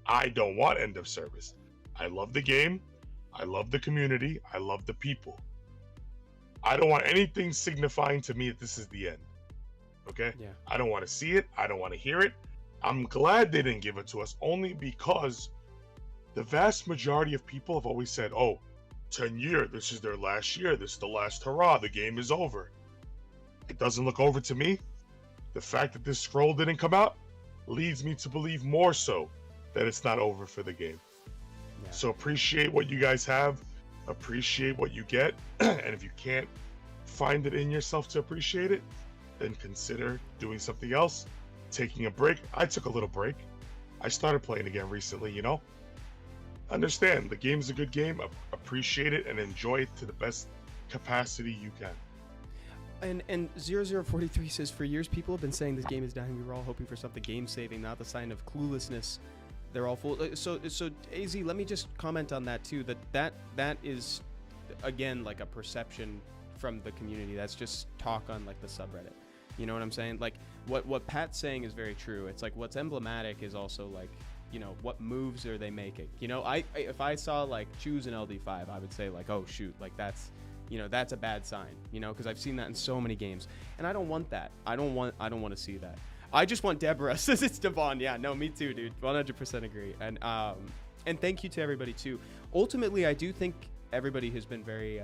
Speaker 3: I don't want end of service. I love the game. I love the community. I love the people. I don't want anything signifying to me that this is the end. Okay?
Speaker 2: Yeah.
Speaker 3: I don't want to see it. I don't want to hear it. I'm glad they didn't give it to us, only because the vast majority of people have always said, oh, 10 years, this is their last year. This is the last hurrah. The game is over. It doesn't look over to me. The fact that this scroll didn't come out leads me to believe more so that it's not over for the game.
Speaker 2: Yeah.
Speaker 3: So appreciate what you guys have. Appreciate what you get. And if you can't find it in yourself to appreciate it, then consider doing something else, taking a break. I took a little break. I started playing again recently, you know. Understand, the game's a good game. Appreciate it and enjoy it to the best capacity you can.
Speaker 2: And 0043 says, for years people have been saying this game is dying. We were all hoping for something game saving, not the sign of cluelessness. They're all full. So AZ, let me just comment on that too. That is, again, like a perception from the community. That's just talk on like the subreddit. You know what I'm saying? Like what Pat's saying is very true. It's like what's emblematic is also like, you know, what moves are they making? You know, if I saw like choose an LD5, I would say like, oh shoot, like that's, you know, that's a bad sign, you know, because I've seen that in so many games, and I don't want that. I don't want to see that. I just want Deborah. Says it's Devon. Yeah, no, me too, dude. 100% agree. And thank you to everybody too. Ultimately, I do think everybody has been very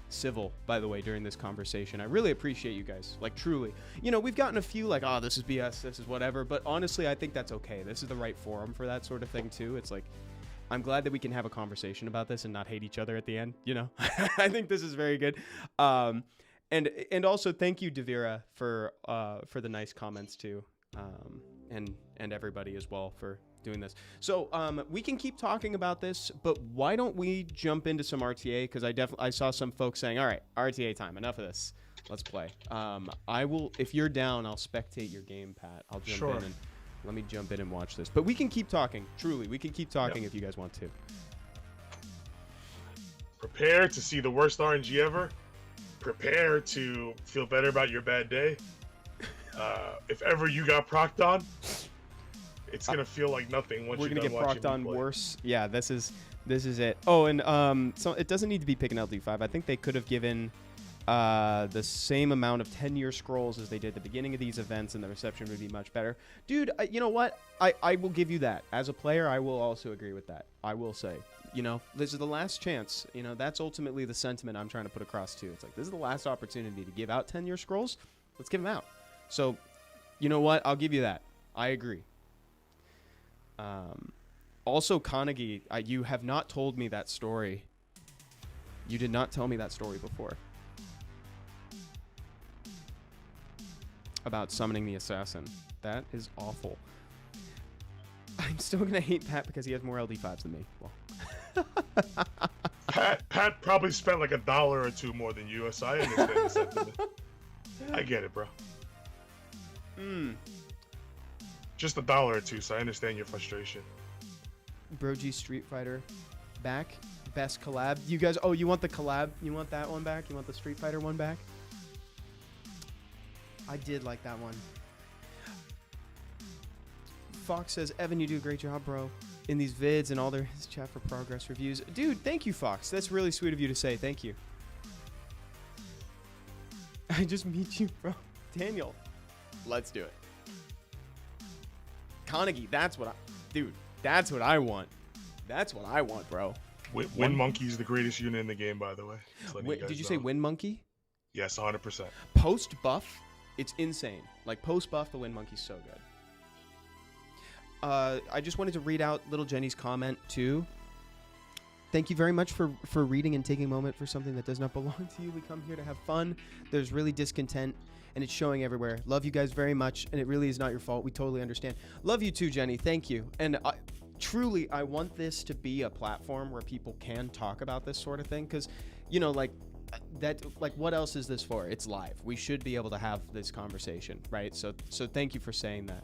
Speaker 2: civil, by the way, during this conversation. I really appreciate you guys, like truly. You know, we've gotten a few like, oh, this is BS, this is whatever, but honestly, I think that's okay. This is the right forum for that sort of thing too. It's like, I'm glad that we can have a conversation about this and not hate each other at the end, you know. I think this is very good. And also thank you, Devira, for the nice comments too. And everybody as well for doing this. So we can keep talking about this, but why don't we jump into some RTA? Because I saw some folks saying, all right, RTA time, enough of this. Let's play. I will, if you're down, I'll spectate your game, Pat. I'll jump in and let me jump in and watch this. But we can keep talking. Truly, we can keep talking if you guys want to.
Speaker 3: Prepare to see the worst RNG ever. Prepare to feel better about your bad day. If ever you got procced on, it's gonna feel like nothing once
Speaker 2: we're gonna get procced on
Speaker 3: play.
Speaker 2: Worse. Yeah, this is it. Oh, and so it doesn't need to be picking LD5. I think they could have given the same amount of 10-year scrolls as they did at the beginning of these events, and the reception would be much better. Dude, you know what? I will give you that. As a player, I will also agree with that. I will say, you know, this is the last chance. You know, that's ultimately the sentiment I'm trying to put across too. It's like, this is the last opportunity to give out 10-year scrolls. Let's give them out. So, you know what? I'll give you that. I agree. Also, Carnegie, you have not told me that story. You did not tell me that story before. About summoning the assassin. That is awful. I'm still going to hate Pat because he has more LD5s than me. Well.
Speaker 3: Pat probably spent like $1 or $2 more than you, so I understand the sentiment. I get it, bro. Just $1 or $2, so I understand your frustration.
Speaker 2: Bro G Street Fighter back. Best collab. You guys, oh, you want the collab? You want that one back? You want the Street Fighter one back? I did like that one. Fox says, Evan, you do a great job, bro, in these vids and all their chat for progress reviews. Dude, thank you, Fox. That's really sweet of you to say. Thank you. I just meet you, bro. Daniel. Let's do it. Carnegie, that's what I want. That's what I want, bro.
Speaker 3: Wind Monkey's the greatest unit in the game, by the way.
Speaker 2: Did you say Wind Monkey?
Speaker 3: Yes, 100%.
Speaker 2: Post buff, it's insane. Like post buff, the Wind Monkey's so good. I just wanted to read out Little Jenny's comment too. Thank you very much for reading and taking a moment for something that does not belong to you. We come here to have fun. There's really discontent, and it's showing everywhere. Love you guys very much, and it really is not your fault. We totally understand. Love you too, Jenny. Thank you. And truly, I want this to be a platform where people can talk about this sort of thing, because, you know, like what else is this for? It's live. We should be able to have this conversation, right? So thank you for saying that.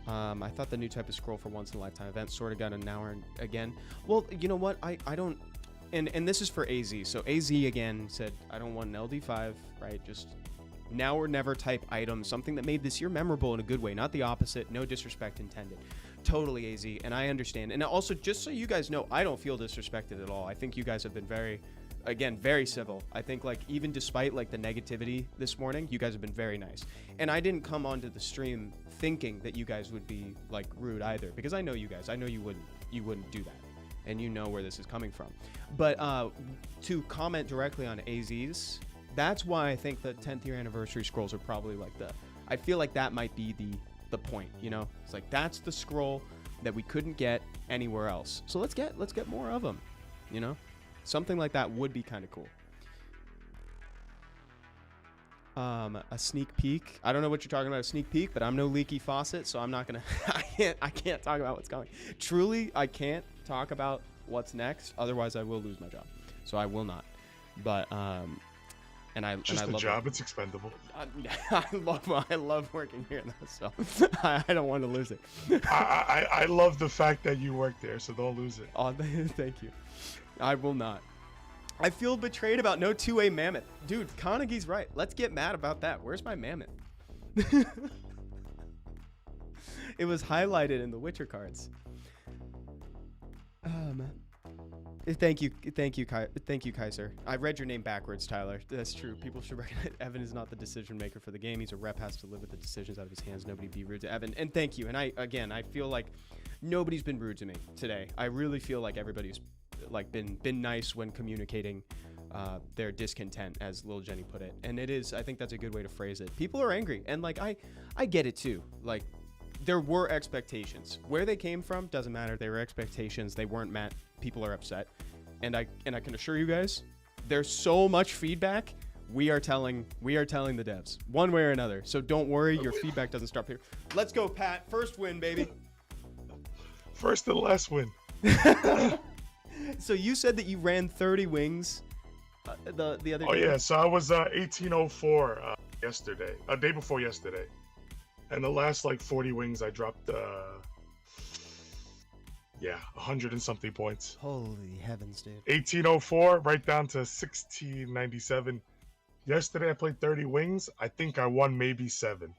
Speaker 2: I thought the new type of scroll for once in a lifetime event sort of got an hour again. Well, you know what? I don't, and this is for AZ. So AZ again said, I don't want an LD5, right? Just now or never type item, something that made this year memorable in a good way, not the opposite. No disrespect intended. Totally AZ, and I understand. And also, just so you guys know, I don't feel disrespected at all. I think you guys have been very civil. I think, like, even despite like the negativity this morning, you guys have been very nice. And I didn't come onto the stream thinking that you guys would be like rude either, because I know you guys. I know you wouldn't do that, and you know where this is coming from. But to comment directly on AZ's, that's why I think the 10th year anniversary scrolls are probably like I feel like that might be the point, you know? It's like, that's the scroll that we couldn't get anywhere else. So let's get more of them, you know? Something like that would be kind of cool. A sneak peek. I don't know what you're talking about, a sneak peek, but I'm no leaky faucet, so I'm not gonna I can't talk about what's coming. Truly, I can't talk about what's next, otherwise I will lose my job. So I will not. But I love
Speaker 3: job. It's expendable.
Speaker 2: I love working here though, so I don't want to lose it.
Speaker 3: I love the fact that you work there, so don't lose it.
Speaker 2: Oh, thank you. I will not. I feel betrayed about no two-way mammoth. Dude, Carnegie's right. Let's get mad about that. Where's my mammoth? It was highlighted in the Witcher cards. Thank you, Kaiser. I read your name backwards, Tyler. That's true. People should recognize Evan is not the decision maker for the game. He's a rep, has to live with the decisions out of his hands. Nobody be rude to Evan. And thank you. And I feel like nobody's been rude to me today. I really feel like everybody's like been nice when communicating their discontent, as Lil Jenny put it. And it is, I think that's a good way to phrase it. People are angry, and like I get it too. Like, there were expectations. Where they came from doesn't matter. They were expectations. They weren't met. People are upset. And I can assure you guys, there's so much feedback. We are telling the devs one way or another. So don't worry, your feedback doesn't stop here. Let's go, Pat. First win, baby.
Speaker 3: First and last win.
Speaker 2: So you said that you ran 30 wings the other day.
Speaker 3: Oh yeah, so I was 1804 yesterday, day before yesterday. And the last like 40 wings I dropped 100 and something points.
Speaker 2: Holy heavens, dude.
Speaker 3: 1804 right down to 1697. Yesterday I played 30 wings. I think I won maybe 7.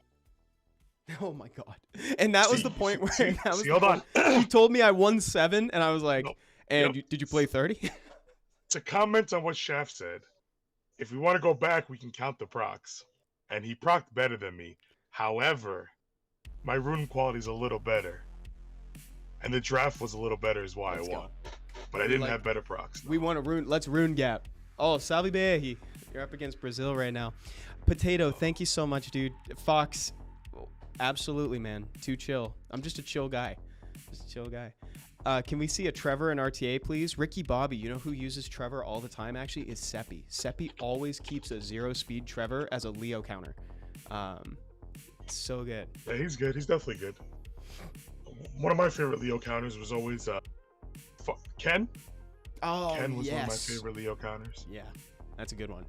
Speaker 2: Oh my god. And that was the point where
Speaker 3: hold on.
Speaker 2: He told me I won 7 and I was like,
Speaker 3: nope.
Speaker 2: And did you play 30?
Speaker 3: To comment on what Shaft said, if we want to go back, we can count the procs. And he procced better than me. However, my rune quality is a little better. And the draft was a little better is why I won. But I didn't have better procs.
Speaker 2: We want a rune. Let's rune gap. Oh, Salve Behi. You're up against Brazil right now. Potato, thank you so much, dude. Fox, absolutely, man. Too chill. I'm just a chill guy. Just a chill guy. Can we see a Trevor in RTA, please? Ricky Bobby, you know who uses Trevor all the time, actually, is Seppi. Seppi always keeps a 0-speed Trevor as a Leo counter. So good.
Speaker 3: Yeah, he's good. He's definitely good. One of my favorite Leo counters was always Ken.
Speaker 2: Oh,
Speaker 3: Ken was
Speaker 2: yes.
Speaker 3: one of my favorite Leo counters.
Speaker 2: Yeah, that's a good one.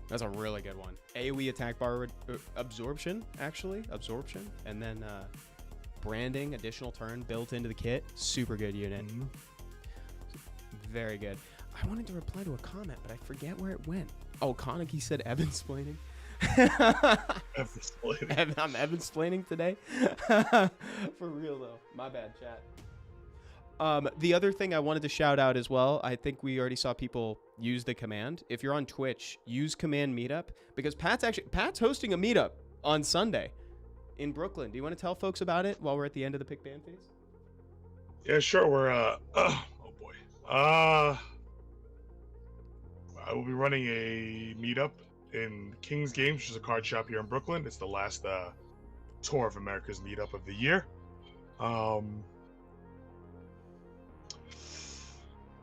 Speaker 2: That's a really good one. AoE attack bar absorption, actually. Absorption. And then branding, additional turn built into the kit. Super good unit. Mm-hmm. Very good. I wanted to reply to a comment, but I forget where it went. Oh, Kaneki said Evan-splaining.
Speaker 3: Evan-splaining.
Speaker 2: I'm Evan-splaining today. For real, though. My bad, chat. The other thing I wanted to shout out as well, I think we already saw people use the command. If you're on Twitch, use command meetup, because Pat's hosting a meetup on Sunday in Brooklyn. Do you want to tell folks about it while we're at the end of the pick ban phase?
Speaker 3: Yeah, sure. We're oh boy. I will be running a meetup in King's Games, which is a card shop here in Brooklyn. It's the last tour of America's meetup of the year. How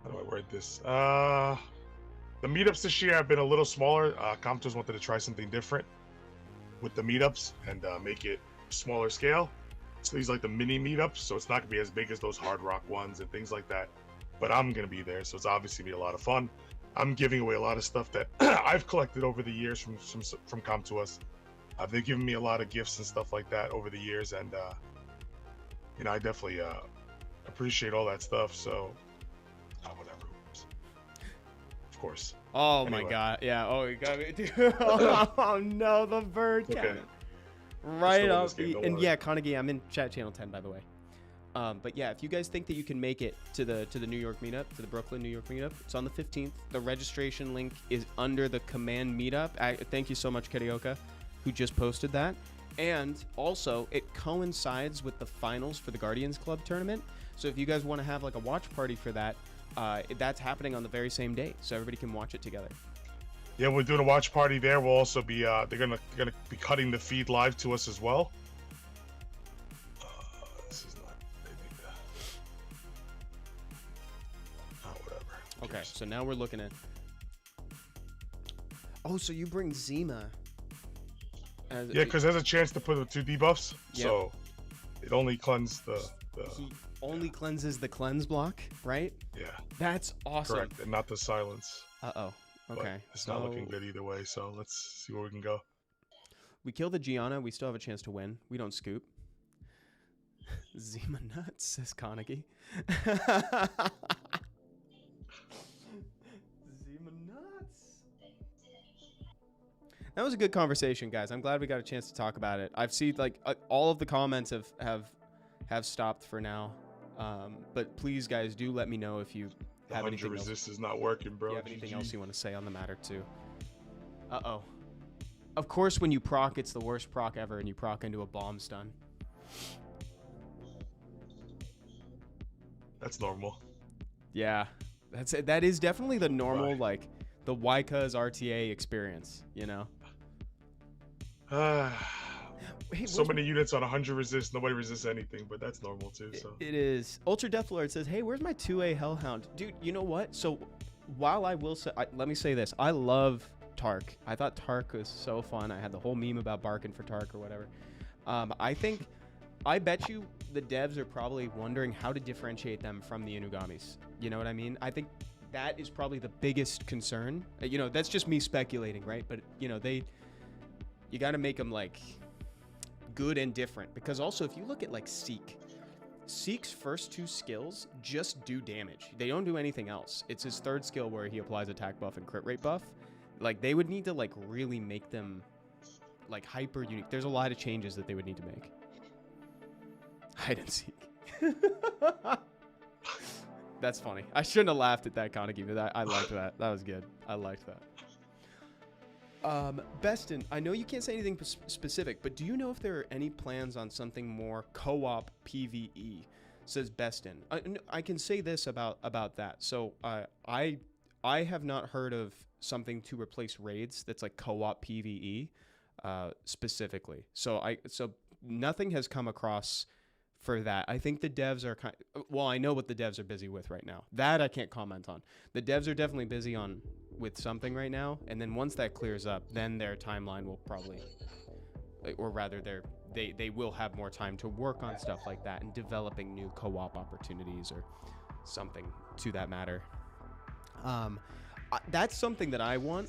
Speaker 3: do I word this? The meetups this year have been a little smaller. Comptos wanted to try something different with the meetups and make it smaller scale. So these are like the mini meetups, so it's not gonna be as big as those Hard Rock ones and things like that. But I'm gonna be there, so it's obviously gonna be a lot of fun. I'm giving away a lot of stuff that I've collected over the years from ComToUs, They've given me a lot of gifts and stuff like that over the years, and I definitely appreciate all that stuff. So, whatever. Of course.
Speaker 2: Oh
Speaker 3: Anyway.
Speaker 2: my god. Yeah. Oh, you got me, dude. Oh no, the bird
Speaker 3: Okay.
Speaker 2: cannon. Right
Speaker 3: Still in
Speaker 2: up
Speaker 3: this game,
Speaker 2: the.
Speaker 3: don't
Speaker 2: And
Speaker 3: worry.
Speaker 2: yeah, Carnegie, I'm in chat channel 10, by the way. But yeah, if you guys think that you can make it to the New York meetup, to the Brooklyn New York meetup, it's on the 15th. The registration link is under the command meetup. Thank you so much, Karioka, who just posted that. And also, it coincides with the finals for the Guardians Club tournament. So if you guys want to have like a watch party for that, that's happening on the very same day, so everybody can watch it together.
Speaker 3: Yeah, we're doing a watch party there. We'll also be they're gonna be cutting the feed live to us as well. This is not anything. Whatever. Who
Speaker 2: Okay,
Speaker 3: cares?
Speaker 2: so now we're looking at. Oh, so you bring Zima.
Speaker 3: Yeah, because there's a chance to put the 2 debuffs,
Speaker 2: Yep.
Speaker 3: so it only cleanses the
Speaker 2: He only cleanses the cleanse block, right?
Speaker 3: yeah,
Speaker 2: That's awesome.
Speaker 3: correct, and not the silence.
Speaker 2: Uh-oh.
Speaker 3: But
Speaker 2: Okay.
Speaker 3: it's not looking good either way. So let's see where we can go.
Speaker 2: We kill the Gianna. We still have a chance to win. We don't scoop. Zima nuts, says Carnegie. Zima nuts. That was a good conversation, guys. I'm glad we got a chance to talk about it. I've seen like all of the comments have stopped for now. But please, guys, do let me know if you
Speaker 3: The
Speaker 2: have
Speaker 3: 100
Speaker 2: anything else.
Speaker 3: resist is not working, bro.
Speaker 2: You have anything
Speaker 3: GG.
Speaker 2: else you want to say on the matter too? Uh-oh. Of course, when you proc, it's the worst proc ever, and you proc into a bomb stun.
Speaker 3: That's normal.
Speaker 2: Yeah, that is definitely the normal,
Speaker 3: Right.
Speaker 2: like, the Whycuz RTA experience, you know? Hey,
Speaker 3: So
Speaker 2: where's
Speaker 3: many units on 100 resist. Nobody resists anything, but that's normal too. So
Speaker 2: It is. Ultra Death Lord says, hey, where's my 2A Hellhound? Dude, you know what? So, while I will say, let me say this. I love Tark. I thought Tark was so fun. I had the whole meme about barking for Tark or whatever. I bet you the devs are probably wondering how to differentiate them from the Inugamis. You know what I mean? I think that is probably the biggest concern. You know, that's just me speculating, right? But, you know, you got to make them, like, good and different. Because also, if you look at, like, Seek's first 2 skills just do damage. They don't do anything else. It's his 3rd skill where he applies attack buff and crit rate buff. Like, they would need to, like, really make them, like, hyper unique. There's a lot of changes that they would need to make. Hide and seek. That's funny. I shouldn't have laughed at that, Carnegie, but I liked that. That was good. I liked that. Beston, I know you can't say anything specific, but do you know if there are any plans on something more co-op PvE? Says Beston. I can say this about that. So I have not heard of something to replace raids that's like co-op PvE specifically. So nothing has come across for that. I think the devs are well, I know what the devs are busy with right now. That I can't comment on. The devs are definitely busy with something right now, and then once that clears up, then their timeline will probably, or rather they will have more time to work on stuff like that and developing new co-op opportunities or something to that matter. That's something that I want,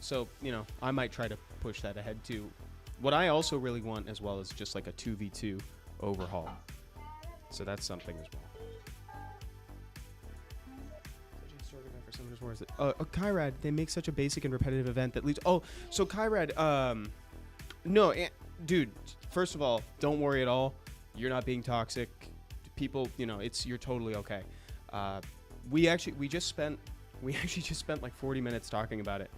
Speaker 2: so you know, I might try to push that ahead too. What I also really want as well is just like a 2v2 overhaul. So that's something as well. Kyrad, they make such a basic and repetitive event that leads. Oh, so Kyrad, no, dude. First of all, don't worry at all. You're not being toxic. People, you know, you're totally okay. We actually just spent like 40 minutes talking about it.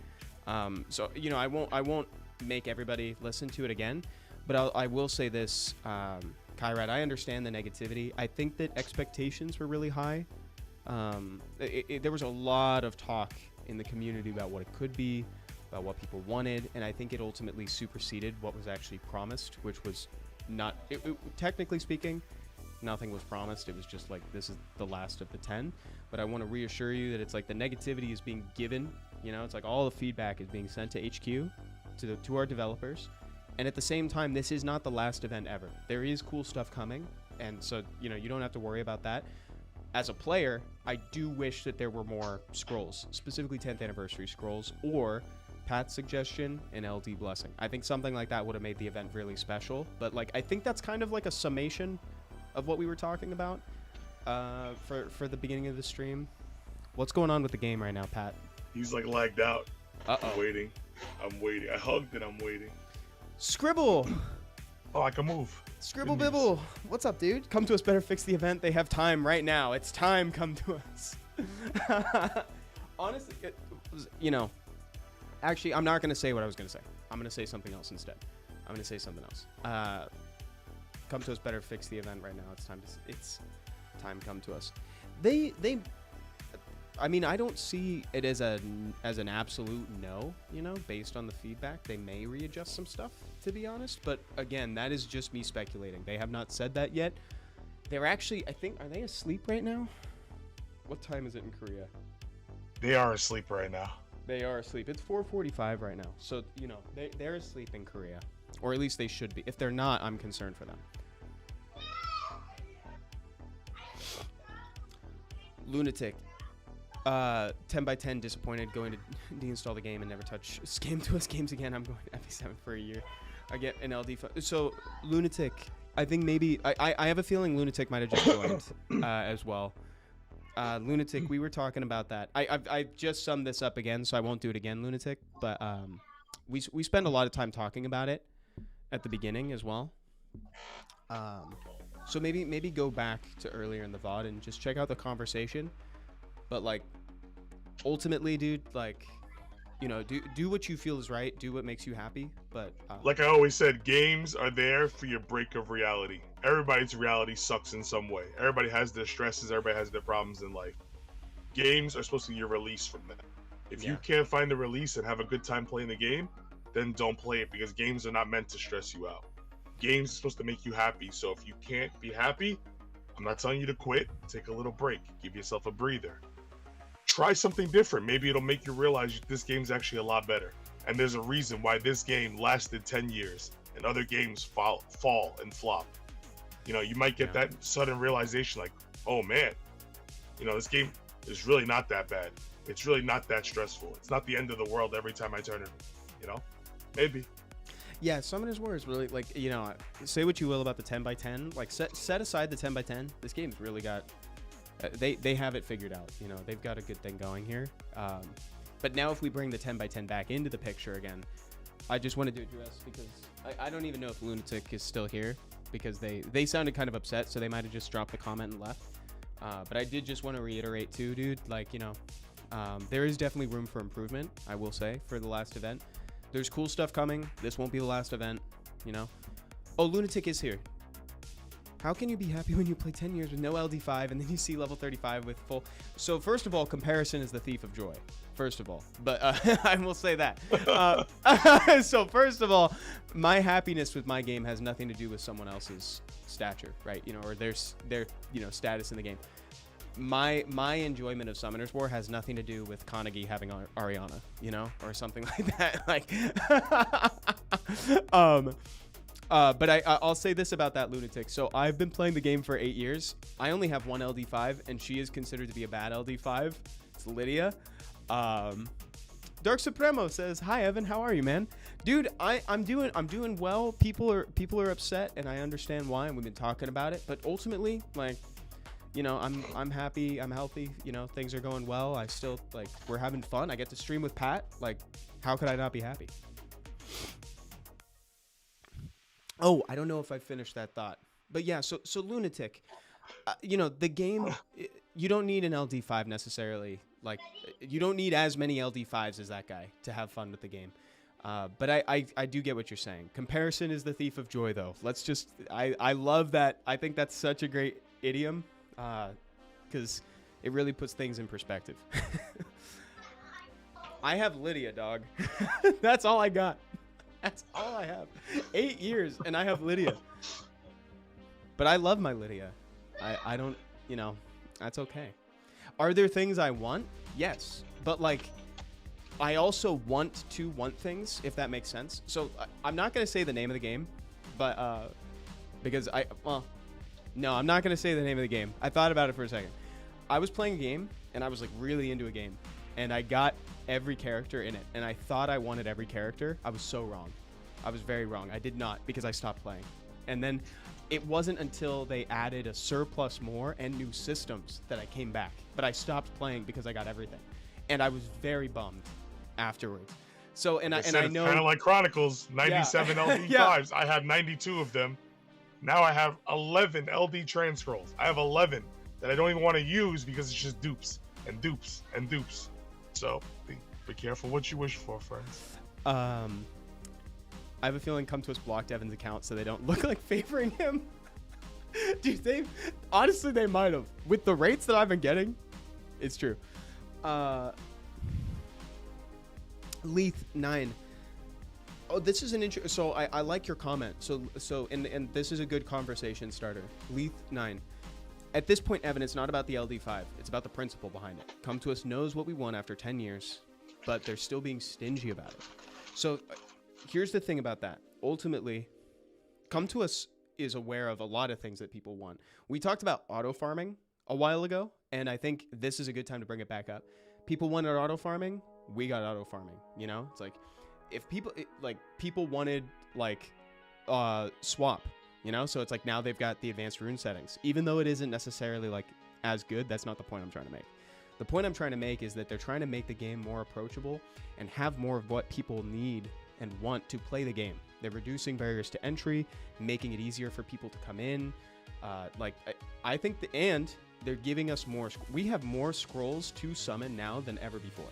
Speaker 2: So you know, I won't make everybody listen to it again, but I will say this, Kyrad, I understand the negativity. I think that expectations were really high. There was a lot of talk in the community about what it could be, about what people wanted, and I think it ultimately superseded what was actually promised, which was not, technically speaking, nothing was promised. It was just like, this is the last of the 10. But I want to reassure you that it's like the negativity is being given, you know, it's like all the feedback is being sent to HQ, to our developers. And at the same time, this is not the last event ever. There is cool stuff coming, and so, you know, you don't have to worry about that. As a player, I do wish that there were more scrolls, specifically 10th anniversary scrolls, or Pat's suggestion, an LD blessing. I think something like that would have made the event really special. But like, I think that's kind of like a summation of what we were talking about for the beginning of the stream. What's going on with the game right now, Pat?
Speaker 3: He's like lagged out.
Speaker 2: Uh-oh.
Speaker 3: I'm waiting. I hugged and I'm waiting.
Speaker 2: Scribble!
Speaker 3: Oh, I can move.
Speaker 2: Scribble
Speaker 3: Good news.
Speaker 2: Bibble! What's up, dude? Come to us, better fix the event. They have time right now. It's time, come to us. Honestly, you know, actually, I'm not going to say what I was going to say. I'm going to say something else instead. I'm going to say something else. Come to us, better fix the event right now. It's time, come to us. I mean, I don't see it as an absolute no, you know, based on the feedback. They may readjust some stuff, to be honest. But again, that is just me speculating. They have not said that yet. They're actually, I think, are they asleep right now? What time is it in Korea?
Speaker 3: They are asleep right now.
Speaker 2: They are asleep. It's 4:45 right now. So, you know, they're asleep in Korea. Or at least they should be. If they're not, I'm concerned for them. Lunatic. 10x10 disappointed going to deinstall the game and never touch Scam to Us games again. I'm going to FP7 for a year. I get an LD. So, Lunatic, I think maybe... I have a feeling Lunatic might have just joined as well. Lunatic, we were talking about that. I just summed this up again, so I won't do it again, Lunatic. But we spend a lot of time talking about it at the beginning as well. So maybe go back to earlier in the VOD and just check out the conversation. But like, ultimately, dude, like, you know, do what you feel is right. Do what makes you happy. But
Speaker 3: like I always said, games are there for your break of reality. Everybody's reality sucks in some way. Everybody has their stresses. Everybody has their problems in life. Games are supposed to be your release from that. If you can't find a release and have a good time playing the game, then don't play it, because games are not meant to stress you out. Games are supposed to make you happy. So if you can't be happy, I'm not telling you to quit. Take a little break. Give yourself a breather. Try something different. Maybe it'll make you realize this game's actually a lot better. And there's a reason why this game lasted 10 years and other games fall and flop. You know, you might get that sudden realization like, oh man, you know, this game is really not that bad. It's really not that stressful. It's not the end of the world every time I turn it, you know? Maybe.
Speaker 2: yeah, Summoner's War is really, like, you know, say what you will about the 10x10. Like, set aside the 10x10. This game's really got... They have it figured out, you know. They've got a good thing going here. But now if we bring the 10x10 back into the picture again, I just wanted to address, because I don't even know if Lunatic is still here, because they sounded kind of upset, so they might have just dropped the comment and left. But I did just want to reiterate too, dude, like, you know, there is definitely room for improvement, I will say, for the last event. There's cool stuff coming. This won't be the last event, you know. Oh, Lunatic is here. How can you be happy when you play 10 years with no LD5 and then you see level 35 with full... So first of all, comparison is the thief of joy. First of all. But I will say that. So first of all, my happiness with my game has nothing to do with someone else's stature, right? You know, or their you know, status in the game. My enjoyment of Summoner's War has nothing to do with Kanagi having Ariana, you know, or something like that. Like, but I'll say this about that, Lunatic. So I've been playing the game for 8 years. I only have one LD5, and she is considered to be a bad LD5. It's Lydia. Dark Supremo says, "Hi Evan, how are you, man? Dude, I'm doing well. People are upset, and I understand why, and we've been talking about it. But ultimately, like, you know, I'm happy, I'm healthy. You know, things are going well. I still, like, we're having fun. I get to stream with Pat. Like, how could I not be happy?" Oh, I don't know if I finished that thought, but yeah. So Lunatic, you know, the game, you don't need an LD5 necessarily. Like, you don't need as many LD5s as that guy to have fun with the game. But I do get what you're saying. Comparison is the thief of joy, though. Let's just, I love that. I think that's such a great idiom, because it really puts things in perspective. I have Lydia, dog. That's all I got. That's all I have. 8 years, and I have Lydia. But I love my Lydia. I don't, you know, that's okay. Are there things I want? Yes. But, like, I also want things, if that makes sense. So, I'm not going to say the name of the game, but, because no, I'm not going to say the name of the game. I thought about it for a second. I was playing a game, and I was, like, really into a game. And I got every character in it, and I thought I wanted every character. I was so wrong. I was very wrong. I did not, because I stopped playing. And then it wasn't until they added a surplus more and new systems that I came back. But I stopped playing because I got everything, and I was very bummed afterwards. So I know
Speaker 3: it's kind of like Chronicles, 97 LD5s.
Speaker 2: Yeah.
Speaker 3: I had 92 of them. Now I have 11 LD trans scrolls. I have 11 that I don't even want to use because it's just dupes and dupes and dupes. So be careful what you wish for, friends.
Speaker 2: I have a feeling Come To Us blocked Evan's account so they don't look like favoring him. Dude, they might have. With the rates that I've been getting, it's true. Leith 9. Oh, this is an interesting. So I like your comment. So and this is a good conversation starter. Leith 9. At this point, Evan, it's not about the LD5. It's about the principle behind it. Come To Us knows what we want after 10 years, but they're still being stingy about it. So here's the thing about that. Ultimately, Come To Us is aware of a lot of things that people want. We talked about auto farming a while ago, and I think this is a good time to bring it back up. People wanted auto farming. We got auto farming. You know, it's like if people wanted like swap. You know, so it's like now they've got the advanced rune settings. Even though it isn't necessarily like as good, that's not the point I'm trying to make. The point I'm trying to make is that they're trying to make the game more approachable and have more of what people need and want to play the game. They're reducing barriers to entry, making it easier for people to come in. I think and they're giving us more. We have more scrolls to summon now than ever before.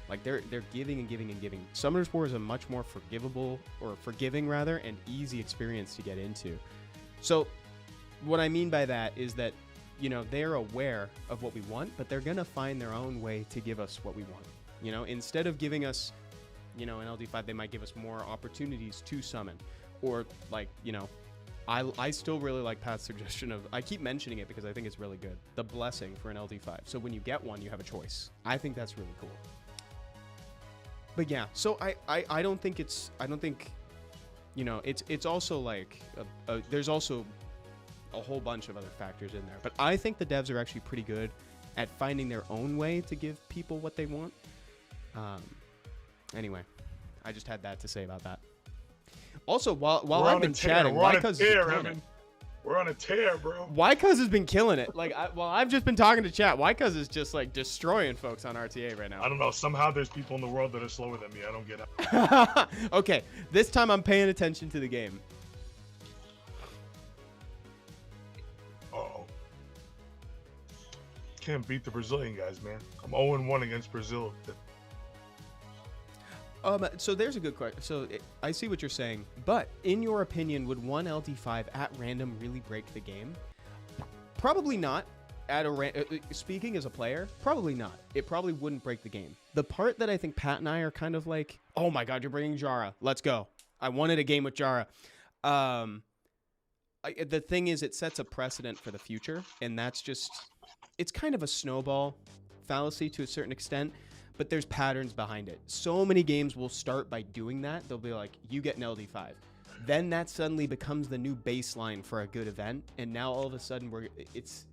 Speaker 2: Like they're giving and giving and giving. Summoner's War is a much more forgiving rather, and easy experience to get into. So what I mean by that is that, you know, they're aware of what we want, but they're going to find their own way to give us what we want. You know, instead of giving us, you know, an LD5, they might give us more opportunities to summon. Or like, you know, I still really like Pat's suggestion of, I keep mentioning it because I think it's really good, the blessing for an LD5. So when you get one, you have a choice. I think that's really cool. But yeah, so I don't think, you know, it's also like, there's also a whole bunch of other factors in there. But I think the devs are actually pretty good at finding their own way to give people what they want. Anyway, I just had that to say about that. Also, while I've been chatting,
Speaker 3: we're on a tear, bro.
Speaker 2: Whycuz has been killing it. Like, while I've just been talking to chat, Whycuz is just like destroying folks on RTA right now.
Speaker 3: I don't know. Somehow there's people in the world that are slower than me. I don't get it.
Speaker 2: Okay, this time I'm paying attention to the game.
Speaker 3: Uh-oh. Can't beat the Brazilian guys, man. I'm 0-1 against Brazil.
Speaker 2: So there's a good question. So I see what you're saying, but in your opinion, would one LD5 at random really break the game? Probably not. Speaking as a player, probably not. It probably wouldn't break the game. The part that I think Pat and I are kind of like, oh my God, you're bringing Jara. Let's go. I wanted a game with Jara. The thing is, it sets a precedent for the future, and that's just, it's kind of a snowball fallacy to a certain extent. But there's patterns behind it. So many games will start by doing that. They'll be like, you get an LD5. Then that suddenly becomes the new baseline for a good event. And now all of a sudden it's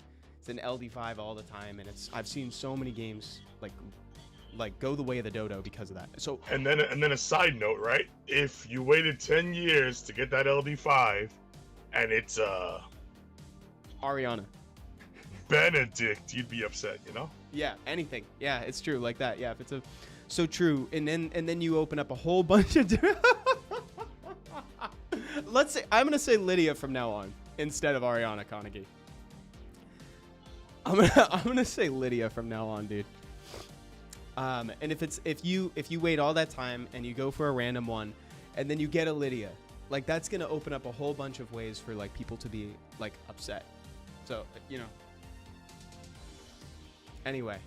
Speaker 2: an LD5 all the time. And I've seen so many games like go the way of the dodo because of that. So
Speaker 3: and then a side note, right? If you waited 10 years to get that LD5 and it's
Speaker 2: Ariana.
Speaker 3: Benedict, you'd be upset, you know?
Speaker 2: Yeah, anything. Yeah, it's true like that. Yeah, if it's so true. And then you open up a whole bunch of let's say I'm gonna say Lydia from now on instead of Ariana Konagi. I'm gonna say Lydia from now on, dude. And if you wait all that time and you go for a random one and then you get a Lydia, like that's gonna open up a whole bunch of ways for like people to be like upset. So, you know. Anyway,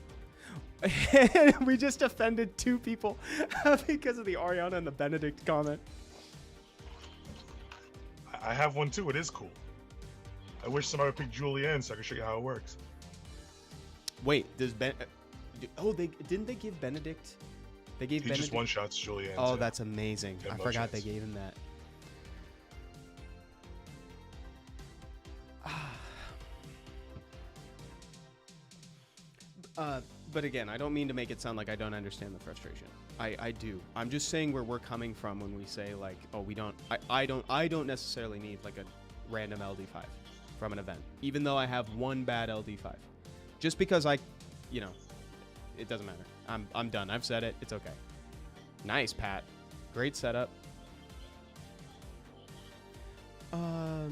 Speaker 2: we just offended 2 people because of the Ariana and the Benedict comment.
Speaker 3: I have one too. It is cool. I wish somebody would pick Julianne so I can show you how it works.
Speaker 2: Wait, does didn't they give Benedict? They gave Benedict
Speaker 3: just one shots Julianne.
Speaker 2: Oh, that's amazing. I forgot they gave him that. but again, I don't mean to make it sound like I don't understand the frustration. I do. I'm just saying where we're coming from when we say like, oh, we don't. I don't necessarily need like a random LD5 from an event, even though I have one bad LD5. Just because it doesn't matter. I'm done. I've said it. It's okay. Nice, Pat. Great setup.
Speaker 3: I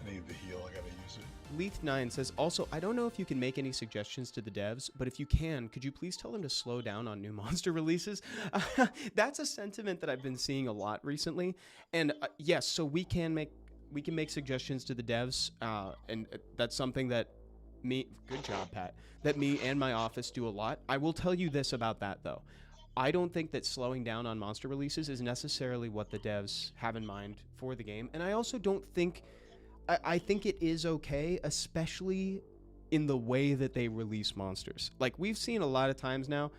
Speaker 3: need the heal. I gotta use it.
Speaker 2: Leith9 says, also, I don't know if you can make any suggestions to the devs, but if you can, could you please tell them to slow down on new monster releases? That's a sentiment that I've been seeing a lot recently. And yes, so we can make suggestions to the devs, and that's something that good job, Pat, that me and my office do a lot. I will tell you this about that, though. I don't think that slowing down on monster releases is necessarily what the devs have in mind for the game. And I also don't think... I think it is okay, especially in the way that they release monsters. Like, we've seen a lot of times now,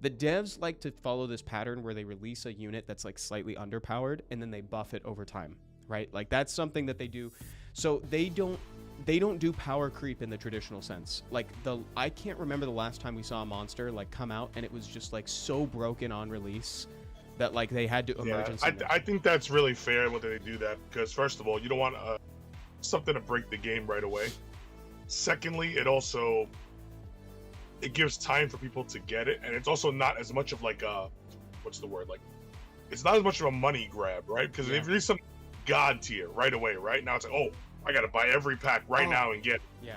Speaker 2: the devs like to follow this pattern where they release a unit that's, like, slightly underpowered, and then they buff it over time, right? Like, that's something that they do. So they don't do power creep in the traditional sense. Like, I can't remember the last time we saw a monster, like, come out, and it was just, like, so broken on release that, like, they had to emergency.
Speaker 3: Yeah, I think that's really fair when they do that, because, first of all, you don't want something to break the game right away. Secondly, it gives time for people to get it, and it's also not as much of like a it's not as much of a money grab, right? Because if there's some god tier right away, right now it's like, oh, I gotta buy every pack right now and get it.
Speaker 2: Yeah.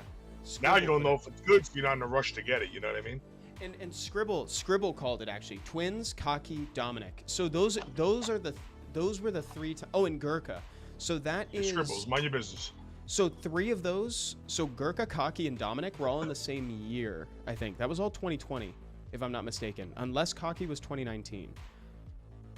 Speaker 3: Now you don't know if it's good, so you're not in a rush to get it. You know what I mean?
Speaker 2: And Scribble called it actually twins, Cocky, Dominic. So those were the three. Oh, and Gurkha. So that is
Speaker 3: Scribbles. Mind your business.
Speaker 2: So three of those, so Gurkha, Cocky, and Dominic were all in the same year, I think. That was all 2020, if I'm not mistaken. Unless Cocky was 2019.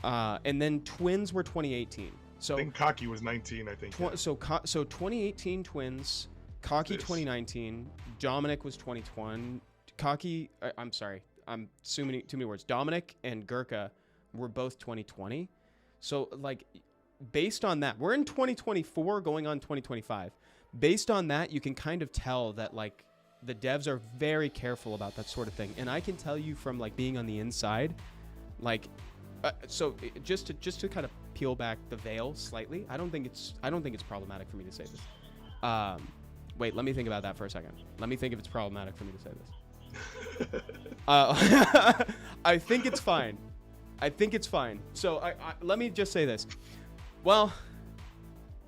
Speaker 2: And then Twins were 2018. So
Speaker 3: I think Cocky was 19, I think.
Speaker 2: So 2018 Twins, Cocky 2019, Dominic was 2020. Cocky, I'm sorry, I'm assuming too many words. Dominic and Gurkha were both 2020. So, like, based on that, we're in 2024 going on 2025. Based on that, you can kind of tell that, like, the devs are very careful about that sort of thing. And I can tell you from, like, being on the inside, like, just to kind of peel back the veil slightly, I don't think it's problematic for me to say this. Wait, let me think about that for a second. Let me think if it's problematic for me to say this. I think it's fine. So let me just say this. Well,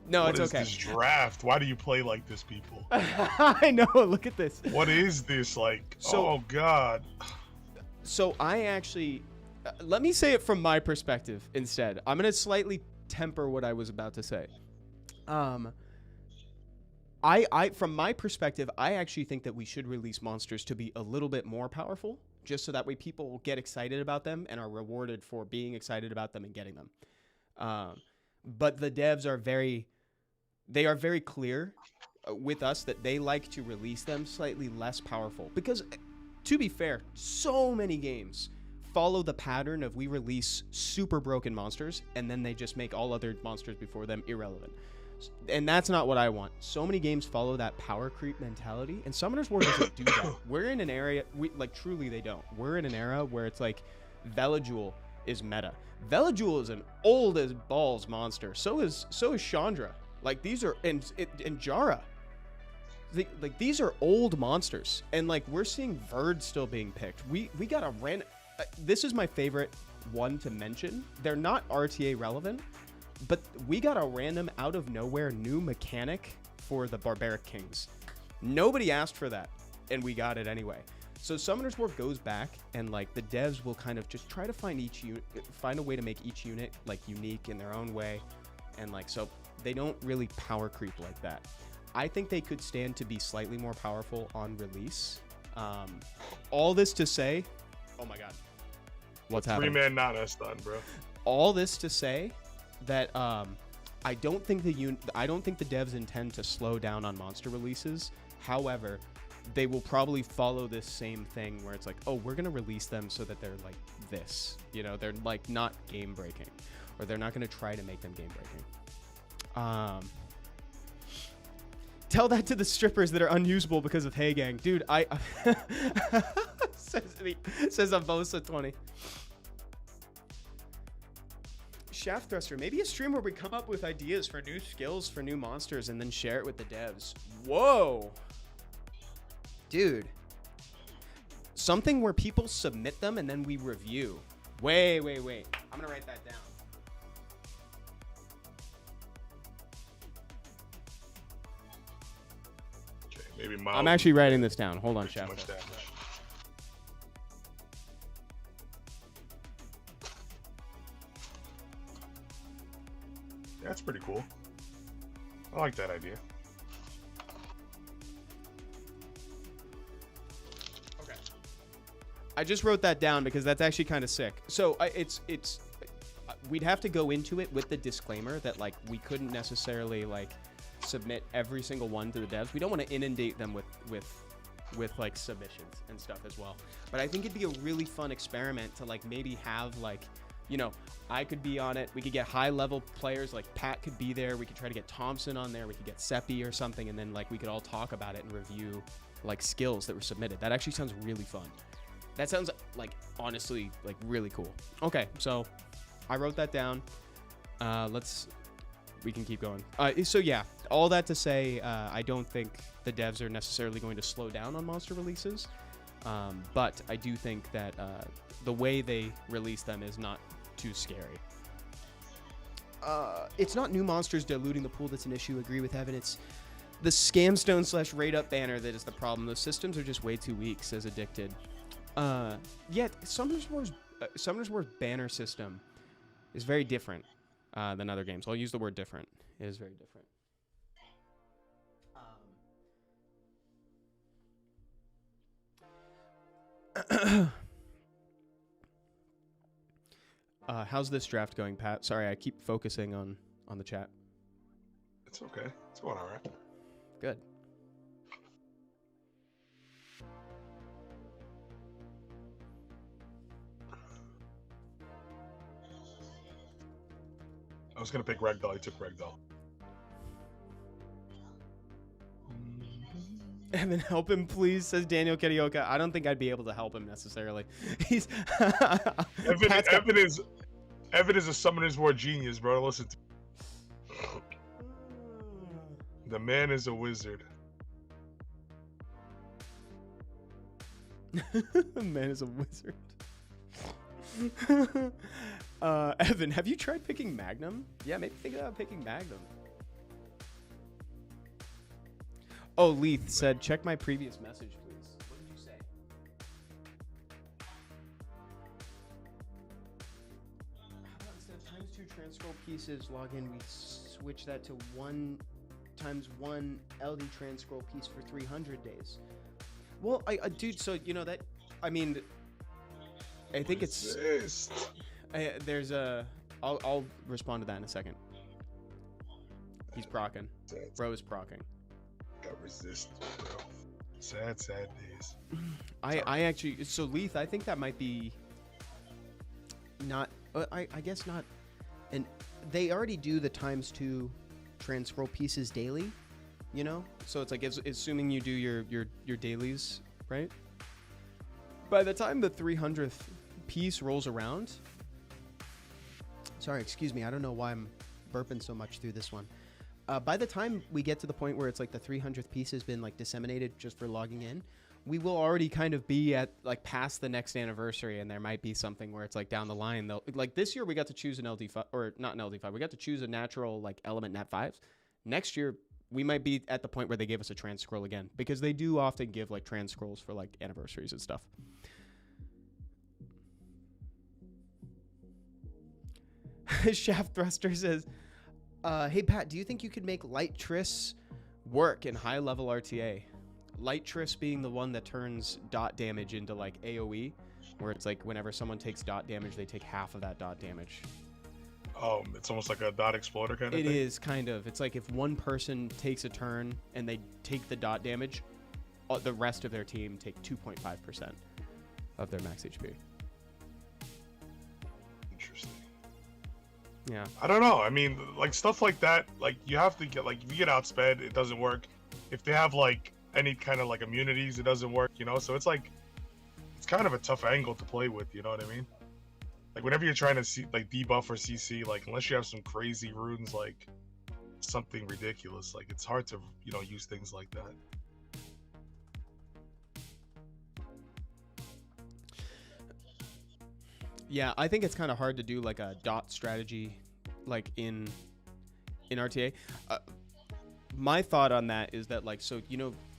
Speaker 2: no,
Speaker 3: what
Speaker 2: it's okay.
Speaker 3: What is this draft? Why do you play like this, people?
Speaker 2: I know. Look at this.
Speaker 3: What is this like? Oh God.
Speaker 2: So I actually, let me say it from my perspective instead. I'm gonna slightly temper what I was about to say. I from my perspective, I actually think that we should release monsters to be a little bit more powerful, just so that way people will get excited about them and are rewarded for being excited about them and getting them. But the devs are very clear with us that they like to release them slightly less powerful. Because, to be fair, so many games follow the pattern of we release super broken monsters and then they just make all other monsters before them irrelevant. And that's not what I want. So many games follow that power creep mentality, and Summoner's War doesn't do that. We're in an area, truly they don't. We're in an era where it's like Veligul is meta. Veligul is an old as balls monster. So is Chandra. Like, these are and Jara. These are old monsters, and like we're seeing Verd still being picked. We got a random. This is my favorite one to mention. They're not RTA relevant, but we got a random out of nowhere new mechanic for the Barbaric Kings. Nobody asked for that, and we got it anyway. So Summoner's War goes back, and like the devs will kind of just try to find a way to make each unit like unique in their own way, and like so they don't really power creep like that. I think they could stand to be slightly more powerful on release. All this to say, oh my god, what's happening?
Speaker 3: 3-man Nana's done, bro.
Speaker 2: All this to say that I don't think the devs intend to slow down on monster releases. However, they will probably follow this same thing where it's like, oh, we're gonna release them so that they're like this, you know, they're like not game breaking, or they're not gonna try to make them game breaking. Tell that to the strippers that are unusable because of Hey Gang. Dude, says Avosa 20. Shaft Thruster. Maybe a stream where we come up with ideas for new skills for new monsters and then share it with the devs. Whoa. Dude. Something where people submit them and then we review. Wait. I'm going to write that down.
Speaker 3: Okay, maybe
Speaker 2: I'm actually writing this down. Hold on,
Speaker 3: too
Speaker 2: Shaft.
Speaker 3: much damage. Yeah, that's pretty cool. I like that idea.
Speaker 2: Okay. I just wrote that down because that's actually kind of sick. So we'd have to go into it with the disclaimer that like we couldn't necessarily like submit every single one to the devs. We don't want to inundate them with like submissions and stuff as well. But I think it'd be a really fun experiment to like maybe have like, you know, I could be on it. We could get high level players like Pat could be there. We could try to get Thompson on there. We could get Seppi or something. And then like we could all talk about it and review like skills that were submitted. That actually sounds really fun. That sounds like honestly like really cool. Okay, so I wrote that down. We can keep going. So yeah, all that to say, I don't think the devs are necessarily going to slow down on monster releases. But I do think that the way they release them is not too scary. It's not new monsters diluting the pool that's an issue. Agree with Evan. It's the scamstone / rate up banner that is the problem. Those systems are just way too weak, says Addicted. Yet Summoner's War's banner system is very different than other games. I'll use the word different. It is very different. How's this draft going, Pat? Sorry, I keep focusing on the chat.
Speaker 3: It's okay. It's going all right.
Speaker 2: Good.
Speaker 3: I was gonna pick Ragdoll. I took Ragdoll.
Speaker 2: Evan, help him, please, says Daniel Karaoke. I don't think I'd be able to help him necessarily. He's
Speaker 3: Evan is a Summoner's War genius, bro. Listen to the man is a wizard.
Speaker 2: The man is a wizard. Evan, have you tried picking Magnum? Yeah, maybe think about picking Magnum. Oh, Leith said, check my previous message, please. What did you say? How about instead of ×2 transcroll pieces login, we switch that to 1 × 1 LD transcroll piece for 300 days? Well, dude, so, you know, that, I mean, I think it's, there's a, I'll respond to that in a second. He's procking. Bro is procking.
Speaker 3: Got resist, bro. Sad days.
Speaker 2: I actually, so Leith, I think that might be not, I guess not, and they already do the ×2 transcroll pieces daily, you know? So it's like, assuming you do your dailies, right? By the time the 300th piece rolls around, sorry, excuse me, I don't know why I'm burping so much through this one. By the time we get to the point where it's like the 300th piece has been like disseminated just for logging in, we will already kind of be at like past the next anniversary, and there might be something where it's like down the line they'll like this year we got to choose an LD5 or not an LD5. We got to choose a natural like element nat 5s. Next year we might be at the point where they gave us a trans scroll again, because they do often give like trans scrolls for like anniversaries and stuff. Shaft Thruster says, hey Pat, do you think you could make Light Triss work in high level RTA? Light Triss being the one that turns dot damage into like AoE, where it's like whenever someone takes dot damage, they take half of that dot damage.
Speaker 3: It's almost like a dot exploder kind of thing?
Speaker 2: It is, kind of. It's like if one person takes a turn and they take the dot damage, the rest of their team take 2.5% of their max HP.
Speaker 3: Interesting.
Speaker 2: Yeah.
Speaker 3: I don't know. I mean, like stuff like that, like you have to get, like if you get outsped, it doesn't work. if they have like any kind of like immunities, it doesn't work, you know. So it's like it's kind of a tough angle to play with, you know what I mean? Like whenever you're trying to see like debuff or CC, like unless you have some crazy runes like something ridiculous, like it's hard to use things like that.
Speaker 2: Yeah, I think it's kind of hard to do like a dot strategy, like in RTA. My thought on that is that like, so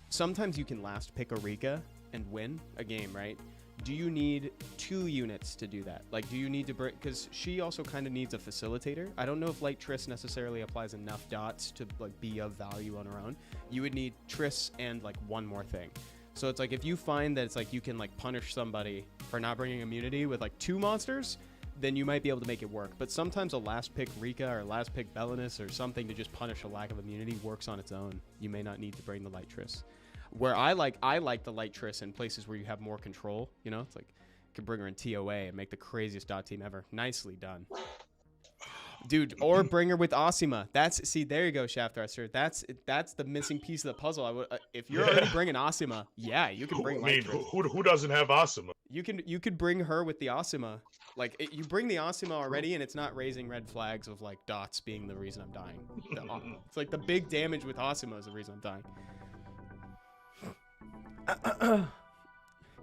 Speaker 2: sometimes you can last pick a Rika and win a game, right? Do you need 2 units to do that? Like, do you need to break? Because she also kind of needs a facilitator. I don't know if Light Triss necessarily applies enough dots to like be of value on her own. You would need Triss and like one more thing. So it's like if you find that it's like you can like punish somebody for not bringing immunity with like 2 monsters, then you might be able to make it work. But sometimes a last pick Rika or last pick Belinus or something to just punish a lack of immunity works on its own. You may not need to bring the Light Triss. Where I like the Light Triss in places where you have more control. It's like you can bring her in TOA and make the craziest dot team ever. Nicely done. Dude, or bring her with Asima. There you go, Shaft Thruster. That's the missing piece of the puzzle. If you're already bringing Asima, yeah, you can bring.
Speaker 3: Who doesn't have Asima?
Speaker 2: You could bring her with the Asima. Like you bring the Asima already, and it's not raising red flags of like dots being the reason I'm dying. It's like the big damage with Asima is the reason I'm dying.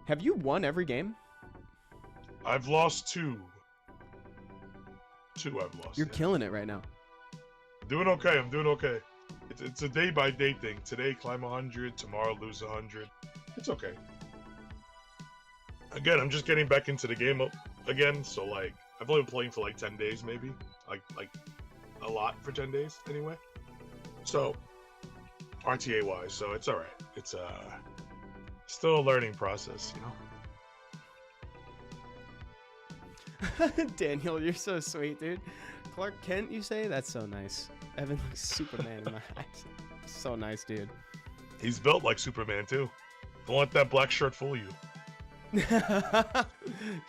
Speaker 2: Have you won every game?
Speaker 3: I've lost 2. 2 I've lost.
Speaker 2: You're killing it right now.
Speaker 3: Doing okay. I'm doing okay. It's a day by day thing. Today climb 100, tomorrow lose 100. It's okay. Again, I'm just getting back into the game again. So like, I've only been playing for like 10 days, maybe. Like a lot for 10 days anyway. So RTA wise, so it's all right. It's still a learning process,
Speaker 2: Daniel, you're so sweet, dude. Clark Kent, you say? That's so nice. Evan looks Superman in my eyes. So nice, dude.
Speaker 3: He's built like Superman too. Don't let that black shirt fool you.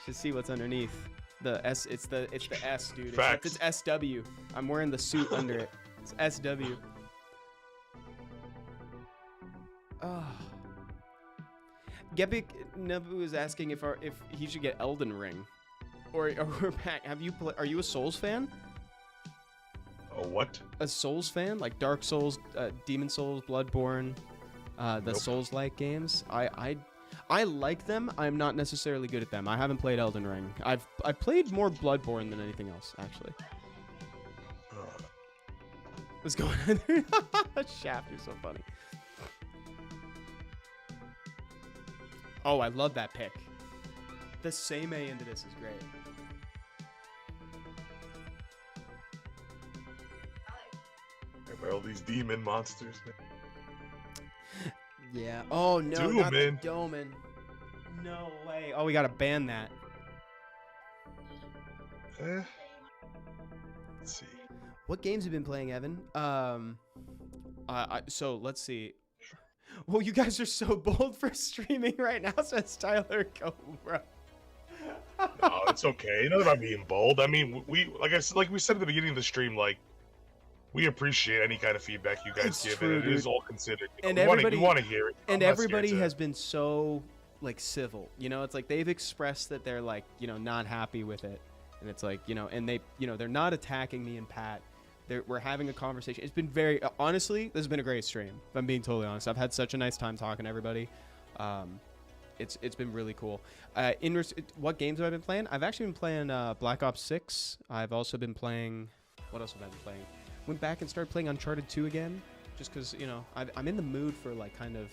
Speaker 2: Should see what's underneath. The S. It's the S, dude.
Speaker 3: Facts.
Speaker 2: It's SW. I'm wearing the suit under it. It's SW. Oh. Gebik Nebu is asking if he should get Elden Ring. Or we're back. Are you a Souls fan?
Speaker 3: A what?
Speaker 2: A Souls fan? Like Dark Souls, Demon Souls, Bloodborne, the
Speaker 3: Nope.
Speaker 2: Souls-like games? I like them. I'm not necessarily good at them. I haven't played Elden Ring. I've played more Bloodborne than anything else, actually. What's going on there? Shaft, you're so funny. Oh, I love that pick. The same A into this is great.
Speaker 3: All these demon monsters, man.
Speaker 2: Yeah. Oh no,
Speaker 3: Doom,
Speaker 2: not
Speaker 3: man.
Speaker 2: the Doman. No way. Oh, we gotta ban that.
Speaker 3: Let's see.
Speaker 2: What games have you been playing, Evan? So let's see. Well, you guys are so bold for streaming right now, says Tyler Cobra.
Speaker 3: No, it's okay. Nothing about being bold. I mean, like we said at the beginning of the stream, like we appreciate any kind of feedback you guys
Speaker 2: It's
Speaker 3: give,
Speaker 2: true,
Speaker 3: and it
Speaker 2: dude.
Speaker 3: is all considered.
Speaker 2: And
Speaker 3: we
Speaker 2: everybody
Speaker 3: want to hear it.
Speaker 2: And
Speaker 3: I'm not
Speaker 2: everybody
Speaker 3: scared to-
Speaker 2: has been so like civil. It's like they've expressed that they're like not happy with it, and it's like and they they're not attacking me and Pat. We're having a conversation. It's been very honestly, this has been a great stream. If I'm being totally honest, I've had such a nice time talking to everybody. It's been really cool. What games have I been playing? I've actually been playing Black Ops 6. I've also been playing. What else have I been playing? Went back and started playing Uncharted 2 again, just because I'm in the mood for like kind of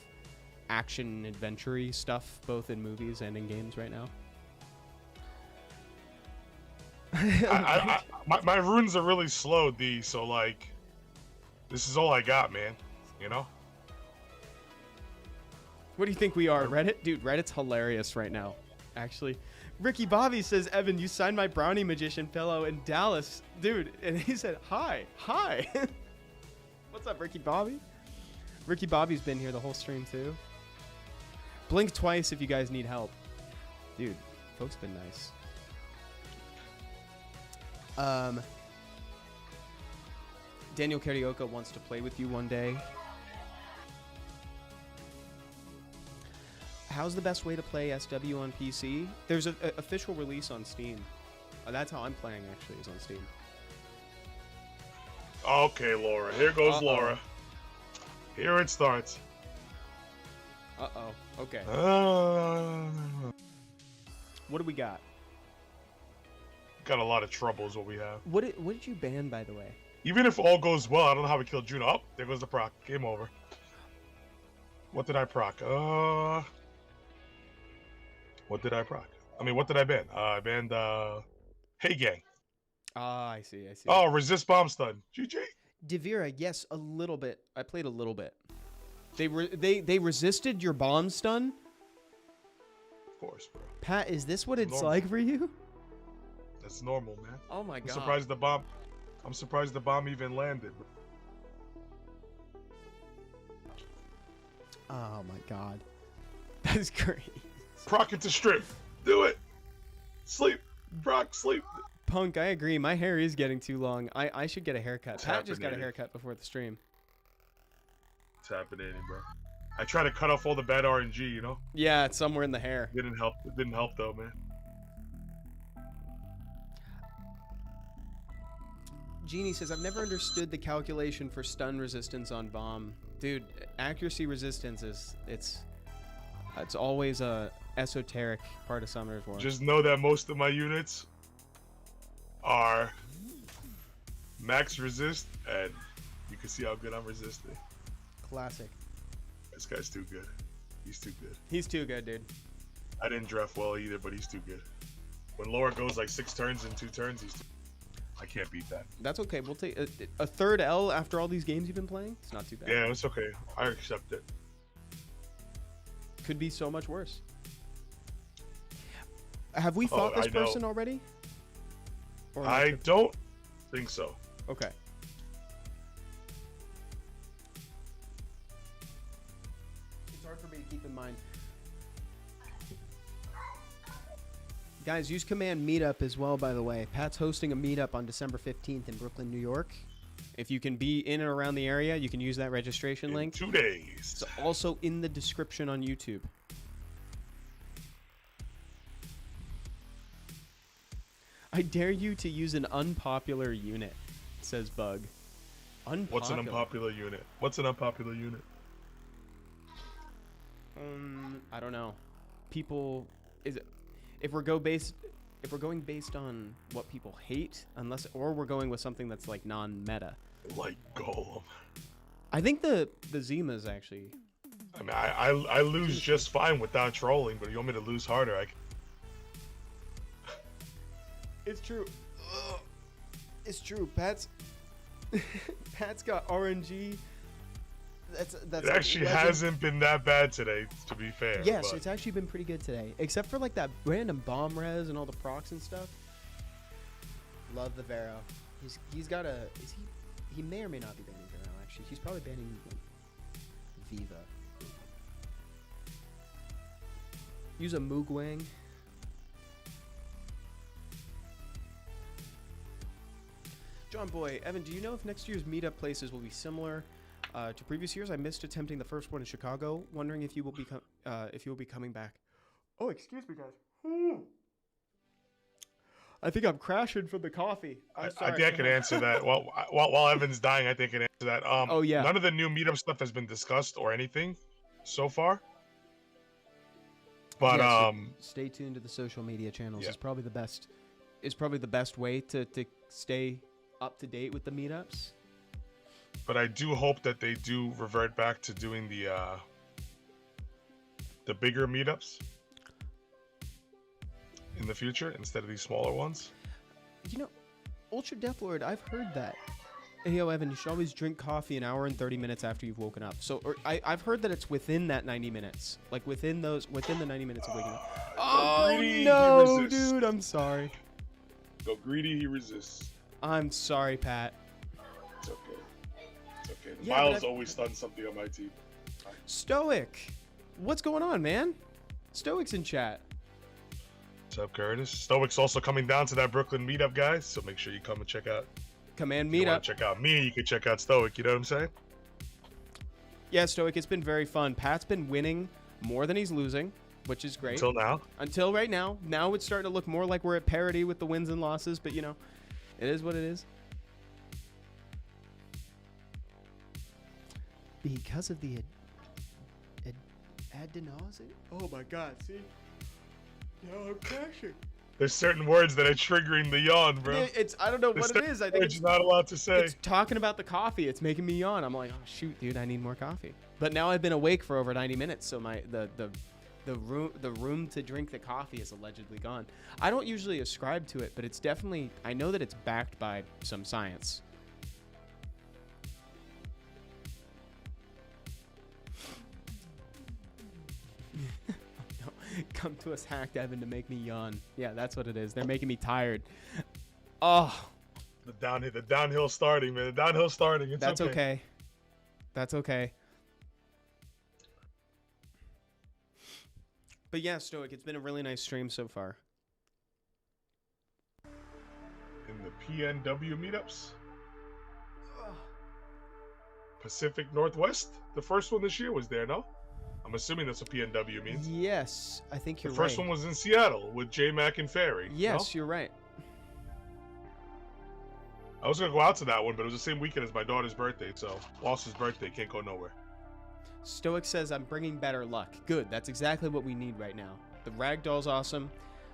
Speaker 2: action adventure-y stuff, both in movies and in games right now.
Speaker 3: my runes are really slow, D. So like, this is all I got, man.
Speaker 2: What do you think we are, Reddit? Dude, Reddit's hilarious right now, actually. Ricky Bobby says, Evan, you signed my Brownie Magician fellow in Dallas. Dude, and he said, hi. What's up, Ricky Bobby? Ricky Bobby's been here the whole stream, too. Blink twice if you guys need help. Dude, folks been nice. Daniel Carioca wants to play with you one day. how's the best way to play SW on PC? There's an official release on Steam. That's how I'm playing, actually, is on Steam.
Speaker 3: Okay, Laura. Here goes Laura. Here it starts.
Speaker 2: Uh-oh. Okay. What do we got?
Speaker 3: Got a lot of trouble is what we have.
Speaker 2: What did you ban, by the way?
Speaker 3: Even if all goes well, I don't know how we killed Juno. Oh, there goes the proc. Game over. What did I proc? What did I proc? I mean, what did I ban? I banned, Hey Gang.
Speaker 2: Ah, I see.
Speaker 3: Oh, resist bomb stun. GG.
Speaker 2: Devira, yes, a little bit. I played a little bit. They resisted your bomb stun?
Speaker 3: Of course, bro.
Speaker 2: Pat, is this what it's
Speaker 3: Normal.
Speaker 2: like for you?
Speaker 3: That's normal, man.
Speaker 2: Oh my god.
Speaker 3: I'm surprised the bomb even landed.
Speaker 2: Oh my god. That's crazy.
Speaker 3: Proc it to strip. Do it. Sleep. Proc, sleep.
Speaker 2: Punk, I agree. My hair is getting too long. I should get a haircut.
Speaker 3: It's
Speaker 2: Pat just got a
Speaker 3: happening.
Speaker 2: haircut before the stream.
Speaker 3: It's happening, bro. I try to cut off all the bad RNG, you know?
Speaker 2: Yeah, it's somewhere in the hair.
Speaker 3: Didn't help. It didn't help though, man.
Speaker 2: Genie says, I've never understood the calculation for stun resistance on bomb. Dude, accuracy resistance it's always a esoteric part of Summoner's War.
Speaker 3: Just know that most of my units are max resist, and you can see how good I'm resisting.
Speaker 2: Classic.
Speaker 3: This guy's too good. He's too good.
Speaker 2: He's too good, dude.
Speaker 3: I didn't draft well either, but he's too good. When Laura goes like 6 turns in 2 turns, I can't beat that.
Speaker 2: That's okay. We'll take a third L after all these games you've been playing. It's not too bad.
Speaker 3: Yeah, it's okay. I accept it.
Speaker 2: Could be so much worse. Have we fought this person already? Or
Speaker 3: I don't think so.
Speaker 2: Okay. It's hard for me to keep in mind. Guys, use command meetup as well, by the way. Pat's hosting a meetup on December 15th in Brooklyn, New York. If you can be in and around the area, you can use that registration link.
Speaker 3: 2 days.
Speaker 2: It's also in the description on YouTube. I dare you to use an unpopular unit, says Bug.
Speaker 3: What's an unpopular unit? What's an unpopular unit?
Speaker 2: I don't know. People, if we're going based on what people hate, or we're going with something that's like non-meta.
Speaker 3: Like Golem.
Speaker 2: I think the Zima's actually.
Speaker 3: I mean, I lose just fine without trolling, but you want me to lose harder?
Speaker 2: It's true. Ugh. It's true. Pat's got RNG. That's
Speaker 3: it actually hasn't been that bad today, to be fair.
Speaker 2: Yes,
Speaker 3: but
Speaker 2: it's actually been pretty good today, except for like that random bomb res and all the procs and stuff. Love the Vero. He's got a. He may or may not be banning Vero. Actually, he's probably banning like, Viva. Use a Moogwang. John Boy, Evan, do you know if next year's meetup places will be similar to previous years? I missed attempting the first one in Chicago. Wondering if you will be coming back. Oh, excuse me, guys. I think I'm crashing from the coffee. I'm sorry.
Speaker 3: I think I can answer that. While Evan's dying, I think I can answer that.
Speaker 2: Oh yeah.
Speaker 3: None of the new meetup stuff has been discussed or anything so far. But
Speaker 2: yeah, so stay tuned to the social media channels.
Speaker 3: Yeah.
Speaker 2: It's probably the best way to stay up to date with the meetups.
Speaker 3: But I do hope that they do revert back to doing the bigger meetups in the future instead of these smaller ones.
Speaker 2: You know, Ultra Death Lord, I've heard that. Hey, yo, Evan, you should always drink coffee an hour and 30 minutes after you've woken up. So I've heard that it's within that 90 minutes. Like within the 90 minutes of waking up. Oh,
Speaker 3: greedy,
Speaker 2: no, dude, I'm sorry.
Speaker 3: Go greedy, he resists.
Speaker 2: I'm sorry, Pat.
Speaker 3: It's okay. It's okay.
Speaker 2: Yeah,
Speaker 3: Miles always done something on my team.
Speaker 2: Stoic. What's going on, man? Stoic's in chat.
Speaker 3: What's up, Curtis? Stoic's also coming down to that Brooklyn meetup, guys. So make sure you come and check out.
Speaker 2: Command
Speaker 3: If you want
Speaker 2: meetup.
Speaker 3: to check out me, you can check out Stoic. You know what I'm saying?
Speaker 2: Yeah, Stoic, it's been very fun. Pat's been winning more than he's losing. which is great.
Speaker 3: Until now.
Speaker 2: Until right now. Now it's starting to look more like we're at parity with the wins and losses, but you know, it is what it is. Because of the adenosine. Oh my God! See, now I'm crashing.
Speaker 3: There's certain words that are triggering the yawn, bro.
Speaker 2: It's I don't know what it is. I think
Speaker 3: it's not allowed to say.
Speaker 2: It's talking about the coffee. It's making me yawn. I'm like, oh shoot, dude, I need more coffee. But now I've been awake for over 90 minutes, so the room to drink the coffee is allegedly gone. I don't usually ascribe to it, but it's definitely, I know that it's backed by some science. Come to us, hacked Evan, to make me yawn. Yeah, that's what it is. They're making me tired. Oh,
Speaker 3: the downhill starting, man. The downhill starting. It's
Speaker 2: that's okay. That's okay. But yeah, Stoic, it's been a really nice stream so far.
Speaker 3: In the PNW meetups, Pacific Northwest, the first one this year was there, no? I'm assuming that's what PNW means.
Speaker 2: Yes, I think you're right.
Speaker 3: The first one was in Seattle with J-Mac and Ferry.
Speaker 2: Yes,
Speaker 3: no?
Speaker 2: you're right.
Speaker 3: I was going to go out to that one, but it was the same weekend as my daughter's birthday, so Walsh's birthday, can't go nowhere.
Speaker 2: Stoic says, I'm bringing better luck. Good, that's exactly what we need right now. The ragdoll's awesome.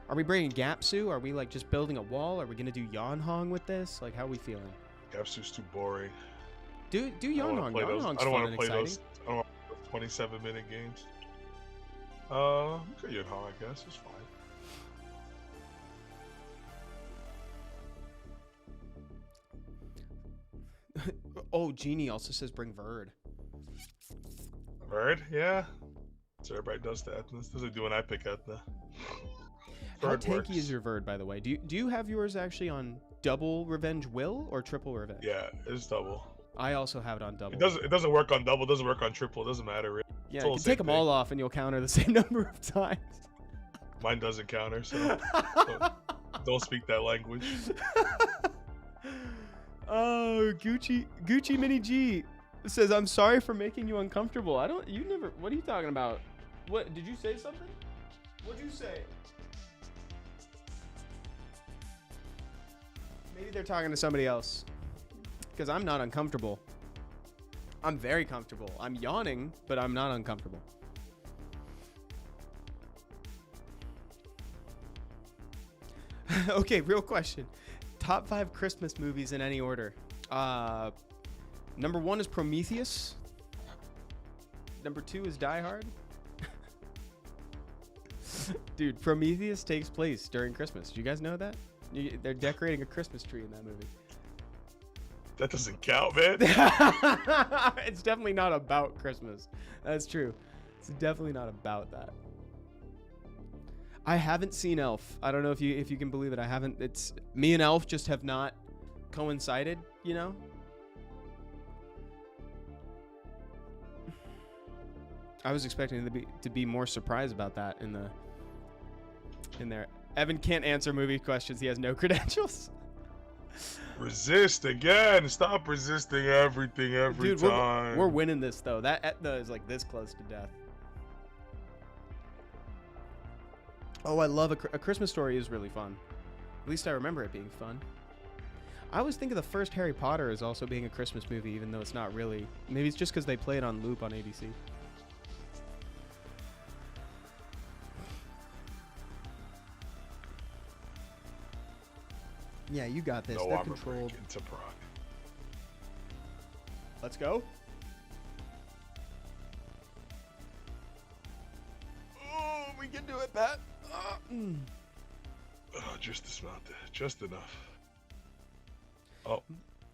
Speaker 2: Are we bringing Gapsu? Are we like just building a wall? Are we going to do Yon Hong with this? Like, how are we feeling?
Speaker 3: Gapsu's too boring.
Speaker 2: Do Yon Hong. Yon Hong's fun and exciting.
Speaker 3: I don't want to play those 27-minute games. Okay, Yon Hong, I guess. It's
Speaker 2: fine. Oh, Genie also says bring Verd.
Speaker 3: Verd? Yeah. So everybody does that. This doesn't do when I pick Etna.
Speaker 2: How tanky is your Verd, by the way? Do you have yours actually on double Revenge Will or triple Revenge?
Speaker 3: Yeah, it's double.
Speaker 2: I also have it on double.
Speaker 3: It doesn't work on double. It doesn't work on triple. It doesn't matter. Really.
Speaker 2: Yeah, you can take them all off and you'll counter the same number of times.
Speaker 3: Mine doesn't counter, so don't speak that language.
Speaker 2: Oh, Gucci Mini G says, I'm sorry for making you uncomfortable. What are you talking about? What, did you say something? What'd you say? Maybe they're talking to somebody else. Because I'm not uncomfortable. I'm very comfortable. I'm yawning, but I'm not uncomfortable. Okay, real question. Top 5 Christmas movies in any order. Number 1 is Prometheus. Number 2 is Die Hard. Dude, Prometheus takes place during Christmas. Do you guys know that? They're decorating a Christmas tree in that movie.
Speaker 3: That doesn't count, man.
Speaker 2: It's definitely not about Christmas. That's true. It's definitely not about that. I haven't seen Elf. I don't know if you can believe it. I haven't. It's me and Elf just have not coincided, you know? I was expecting to be more surprised about that in there. Evan can't answer movie questions. He has no credentials.
Speaker 3: Resist again. Stop resisting everything every time.
Speaker 2: We're winning this though. That Etna is like this close to death. Oh, I love a Christmas Story is really fun. At least I remember it being fun. I always think of the first Harry Potter as also being a Christmas movie, even though it's not really. Maybe it's just because they play it on loop on ABC. Yeah, you got this.
Speaker 3: No,
Speaker 2: They're
Speaker 3: I'm
Speaker 2: controlled.
Speaker 3: Into Prague.
Speaker 2: Let's go. Oh, we can do it, Pat.
Speaker 3: Just dismounted. Just enough. Oh.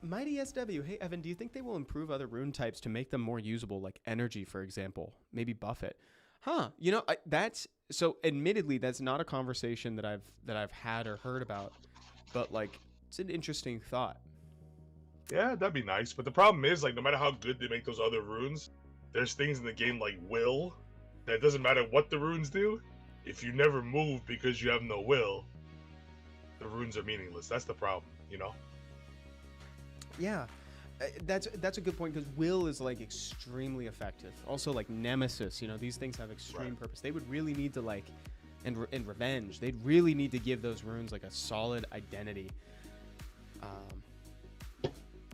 Speaker 2: Mighty SW. Hey, Evan, do you think they will improve other rune types to make them more usable, like energy, for example? Maybe buff it. Huh. You know, that's so. Admittedly, that's not a conversation that I've had or heard about. But, like, it's an interesting thought.
Speaker 3: Yeah, that'd be nice. But the problem is, like, no matter how good they make those other runes, there's things in the game like will that doesn't matter what the runes do. If you never move because you have no will, the runes are meaningless. That's the problem, you know?
Speaker 2: Yeah. That's a good point, because will is like extremely effective. Also like nemesis, you know, these things have extreme purpose. They would really need to like, and revenge. They'd really need to give those runes like a solid identity.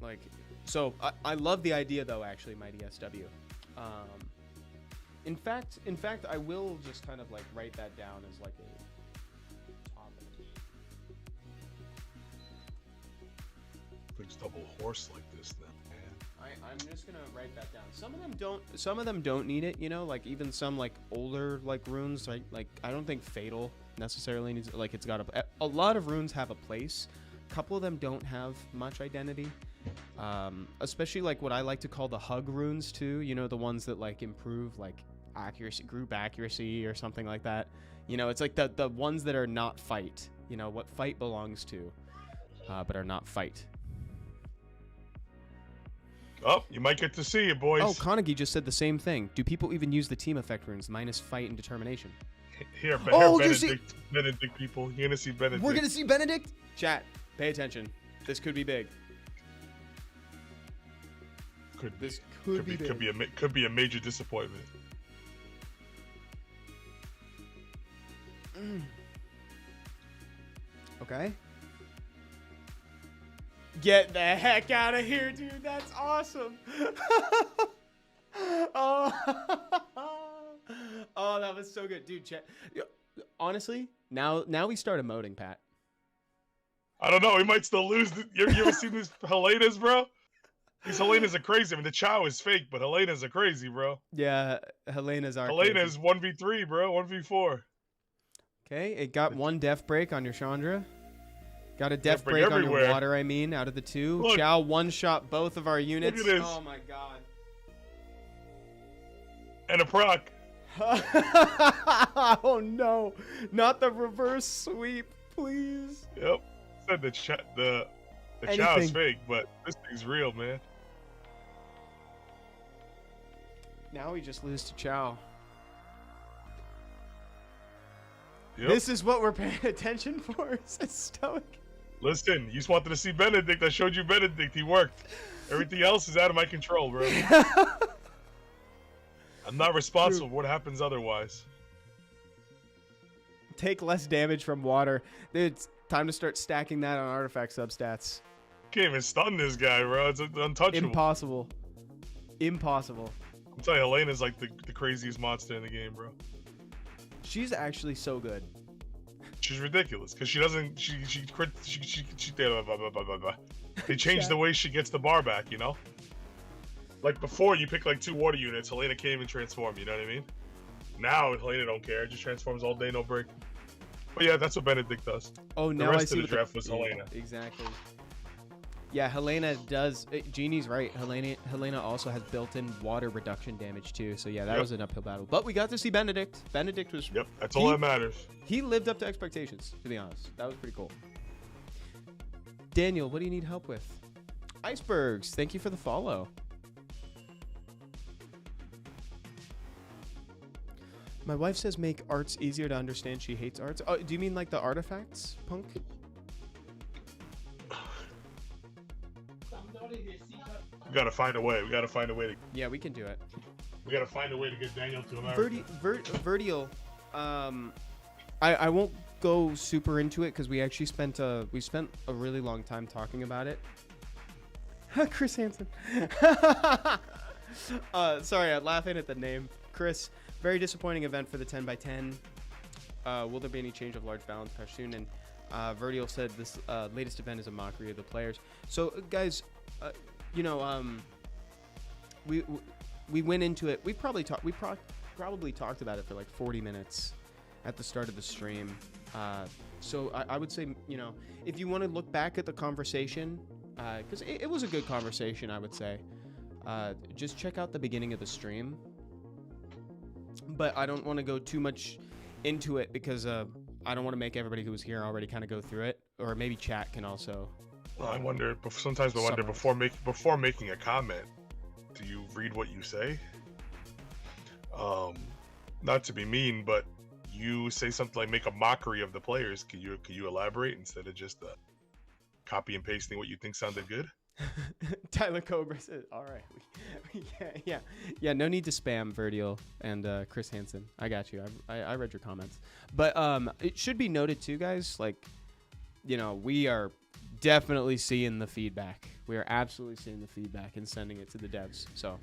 Speaker 2: Like, so I love the idea though. Actually, Mighty SW. In fact, I will just kind of like write that down as like a topic.
Speaker 3: Brings double horse like this then, man.
Speaker 2: I'm just gonna write that down. Some of them don't need it, you know, like even some like older like runes, right? Like I don't think fatal necessarily needs, like it's got a lot of runes have a place. A couple of them don't have much identity. Especially like what I like to call the hug runes too, you know, the ones that like improve like accuracy, group accuracy or something like that. You know, it's like the ones that are not fight, you know, what fight belongs to, but are not fight.
Speaker 3: Oh, you might get to see it, boys.
Speaker 2: Oh, Konagi just said the same thing. Do people even use the team effect runes minus fight and determination?
Speaker 3: Here,
Speaker 2: Oh,
Speaker 3: Benedict people. You're gonna see Benedict.
Speaker 2: We're gonna see Benedict? Chat, pay attention. This could be big.
Speaker 3: Could
Speaker 2: be
Speaker 3: a major disappointment.
Speaker 2: Okay. Get the heck out of here, dude. That's awesome. Oh. Oh, that was so good, dude. Honestly, now we start emoting, Pat.
Speaker 3: I don't know. We might still lose. You ever seen these Helenas, bro? These Helenas are crazy. I mean, the Chow is fake, but Helenas are crazy, bro.
Speaker 2: Yeah, Helena's are
Speaker 3: Helena's 1v3, bro. 1v4.
Speaker 2: Okay, it got one def break on your Chandra. Got a def break on your water, I mean, out of the two. Look, Chow one-shot both of our units.
Speaker 3: Look at this.
Speaker 2: Oh, my God.
Speaker 3: And a proc.
Speaker 2: Oh, no. Not the reverse sweep, please.
Speaker 3: Yep. Said the Chow is fake, but this thing's real, man.
Speaker 2: Now we just lose to Chow.
Speaker 3: Yep.
Speaker 2: This is what we're paying attention for. Says Stoic.
Speaker 3: Listen, you just wanted to see Benedict. I showed you Benedict. He worked. Everything else is out of my control, bro. I'm not responsible for what happens otherwise.
Speaker 2: Take less damage from water. Dude, it's time to start stacking that on artifact substats.
Speaker 3: Can't even stun this guy, bro. It's untouchable.
Speaker 2: Impossible. Impossible.
Speaker 3: I'm telling you, Helena's like the craziest monster in the game, bro.
Speaker 2: She's actually so good.
Speaker 3: She's ridiculous because she doesn't. They changed the way she gets the bar back, you know. Like before, you pick like 2 water units. Helena can't even transform. You know what I mean? Now Helena don't care. It just transforms all day, no break. But yeah, that's what Benedict does.
Speaker 2: Oh, now
Speaker 3: the rest
Speaker 2: I see
Speaker 3: of the draft was Helena.
Speaker 2: Exactly. Yeah, Helena does. Jeannie's right. Helena also has built-in water reduction damage too. So yeah, that was an uphill battle. But we got to see Benedict. Benedict was.
Speaker 3: Yep, that's all that matters.
Speaker 2: He lived up to expectations, to be honest. That was pretty cool. Daniel, what do you need help with? Icebergs, thank you for the follow. My wife says make arts easier to understand. She hates arts. Oh, do you mean like the artifacts, Punk?
Speaker 3: We gotta find a way. We gotta find a way to.
Speaker 2: Yeah, we can do it.
Speaker 3: We gotta find a way to get Daniel to America.
Speaker 2: Vertial. I won't go super into it because we actually spent a really long time talking about it. Chris Hansen. Sorry, I'm laughing at the name. Chris, very disappointing event for the 10x10. Will there be any change of large balance patch soon? And Vertial said this latest event is a mockery of the players. So guys, you know, we went into it. We probably talked about it for like 40 minutes at the start of the stream. So I would say, you know, if you want to look back at the conversation, because it was a good conversation, I would say, just check out the beginning of the stream. But I don't want to go too much into it because I don't want to make everybody who was here already kind of go through it, or maybe chat can also.
Speaker 3: Well, I wonder. Sometimes I wonder before making a comment, do you read what you say? Not to be mean, but you say something like make a mockery of the players. Can you elaborate instead of just copy and pasting what you think sounded good?
Speaker 2: Tyler Cobra says, all right. Yeah. No need to spam Verdial and Chris Hansen. I got you. I read your comments. But it should be noted too, guys. Like, we are definitely seeing the feedback. We are absolutely seeing the feedback and sending it to the devs. So,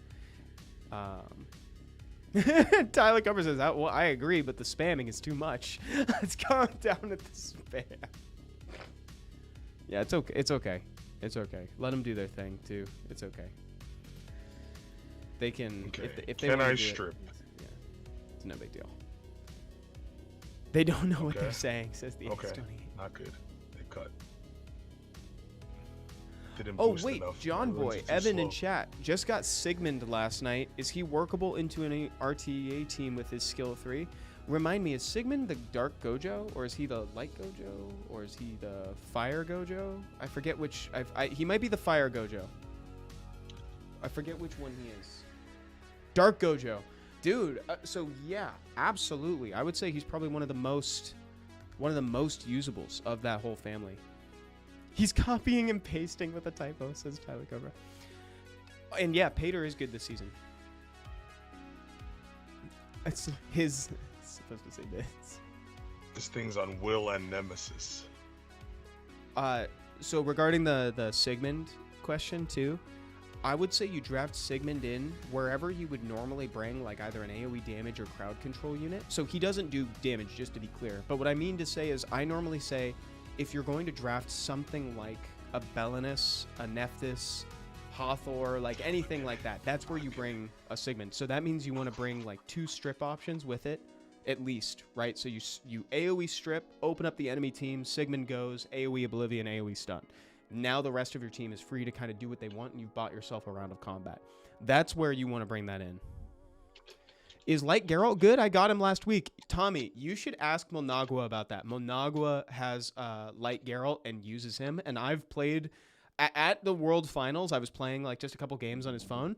Speaker 2: Tyler Cobra says, well, I agree, but the spamming is too much. Let's calm down at the spam. Yeah, it's okay. It's okay. It's okay. Let them do their thing too. It's okay. They can.
Speaker 3: Okay.
Speaker 2: If they
Speaker 3: can
Speaker 2: wanna
Speaker 3: I
Speaker 2: do
Speaker 3: strip?
Speaker 2: Yeah, it's no big deal. They don't know what
Speaker 3: Okay.
Speaker 2: they're saying, says the
Speaker 3: Okay.
Speaker 2: X28.
Speaker 3: Not good. They cut. Didn't
Speaker 2: Oh
Speaker 3: boost
Speaker 2: wait,
Speaker 3: enough.
Speaker 2: John
Speaker 3: My runs
Speaker 2: Boy,
Speaker 3: are too
Speaker 2: Evan in
Speaker 3: slow.
Speaker 2: chat just got Sigmund last night. Is he workable into an RTA team with his skill 3? Remind me, is Sigmund the Dark Gojo, or is he the Light Gojo, or is he the Fire Gojo? I forget which. He might be the Fire Gojo. I forget which one he is. Dark Gojo, dude. So yeah, absolutely. I would say he's probably one of the most usables of that whole family. He's copying and pasting with a typo, says Tyler Cobra. And yeah, Pater is good this season. It's his. It's supposed to say this.
Speaker 3: This thing's on Will and Nemesis.
Speaker 2: So regarding the Sigmund question too, I would say you draft Sigmund in wherever you would normally bring like either an AoE damage or crowd control unit. So he doesn't do damage, just to be clear. But what I mean to say is I normally say if you're going to draft something like a Belinus, a Nephthys, Hathor, like anything like that, that's where you bring a Sigmund. So that means you want to bring like 2 strip options with it, at least, right? So you AoE strip, open up the enemy team, Sigmund goes, AoE Oblivion, AoE stun. Now the rest of your team is free to kind of do what they want, and you've bought yourself a round of combat. That's where you want to bring that in. Is Light Geralt good? I got him last week. Tommy, you should ask Monagua about that. Monagua has Light Geralt and uses him, and I've played at the World Finals. I was playing like just a couple games on his phone,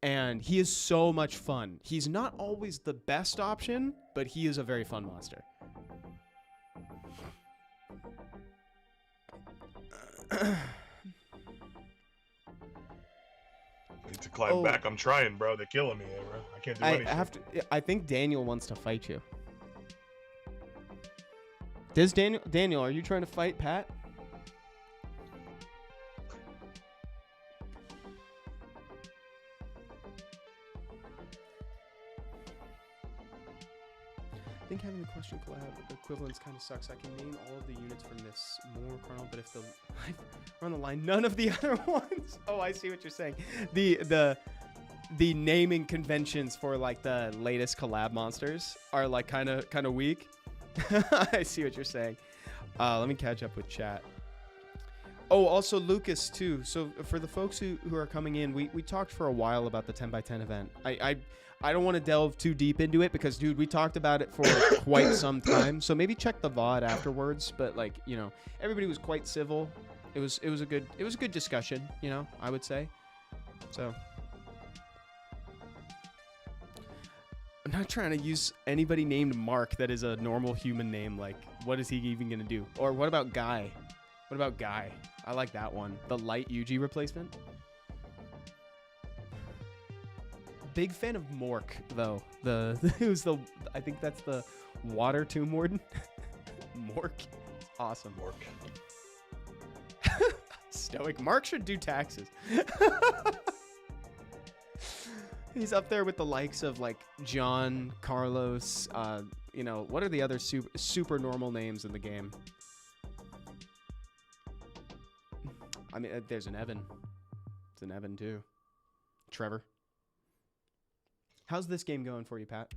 Speaker 2: and he is so much fun. He's not always the best option, but he is a very fun monster.
Speaker 3: Need to climb back. I'm trying, bro. They're killing me, bro. I can't do anything.
Speaker 2: I think Daniel wants to fight you. Does Daniel, are you trying to fight Pat? I think having the question collab equivalence kind of sucks. I can name all of the units from this more kernel, but if the are on the line, none of the other ones. Oh, I see what you're saying. The naming conventions for like the latest collab monsters are like kind of weak. I see what you're saying. Let me catch up with chat. Oh, also Lucas too. So for the folks who are coming in, we talked for a while about the 10x10 event. I don't want to delve too deep into it because, dude, we talked about it for quite some time. So maybe check the VOD afterwards. But like, everybody was quite civil. It was a good discussion. I would say. So I'm not trying to use anybody named Mark that is a normal human name. Like, what is he even gonna do? Or what about Guy? What about Guy? I like that one. The light UG replacement. Big fan of Mork though. I think that's the water tomb warden. Mork. Awesome.
Speaker 3: Work.
Speaker 2: Stoic. Mark should do taxes. He's up there with the likes of like John, Carlos, what are the other super normal names in the game? I mean, there's an Evan. There's an Evan too. Trevor. How's this game going for you, Pat?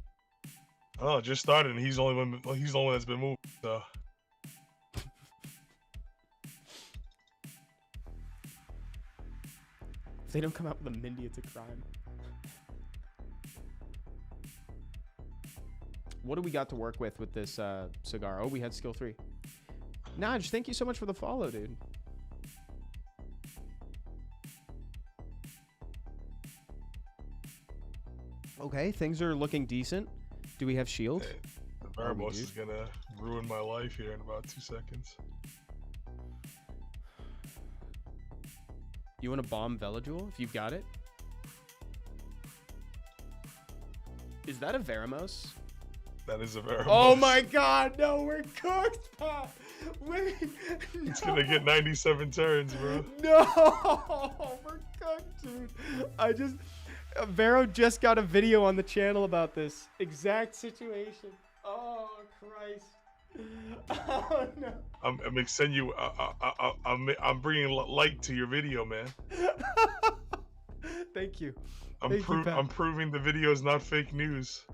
Speaker 3: Oh, it just started, and he's the only one that's been moved. So.
Speaker 2: If they don't come out with a Mindy, it's a crime. What do we got to work with this cigar? Oh, we had skill 3. Naj, thank you so much for the follow, dude. Okay, things are looking decent. Do we have shield?
Speaker 3: Hey, the Barboss is gonna ruin my life here in about 2 seconds.
Speaker 2: You want to bomb Velajul if you've got it? Is that a Veramos?
Speaker 3: That is a very.
Speaker 2: Oh my god, no, we're cooked, Pat. Wait.
Speaker 3: It's gonna get 97 turns, bro.
Speaker 2: No, we're cooked, dude. Vero just got a video on the channel about this exact situation. Oh, Christ. Oh, no.
Speaker 3: I'm gonna send you. I'm bringing light to your video, man.
Speaker 2: Thank you.
Speaker 3: I'm proving the video is not fake news.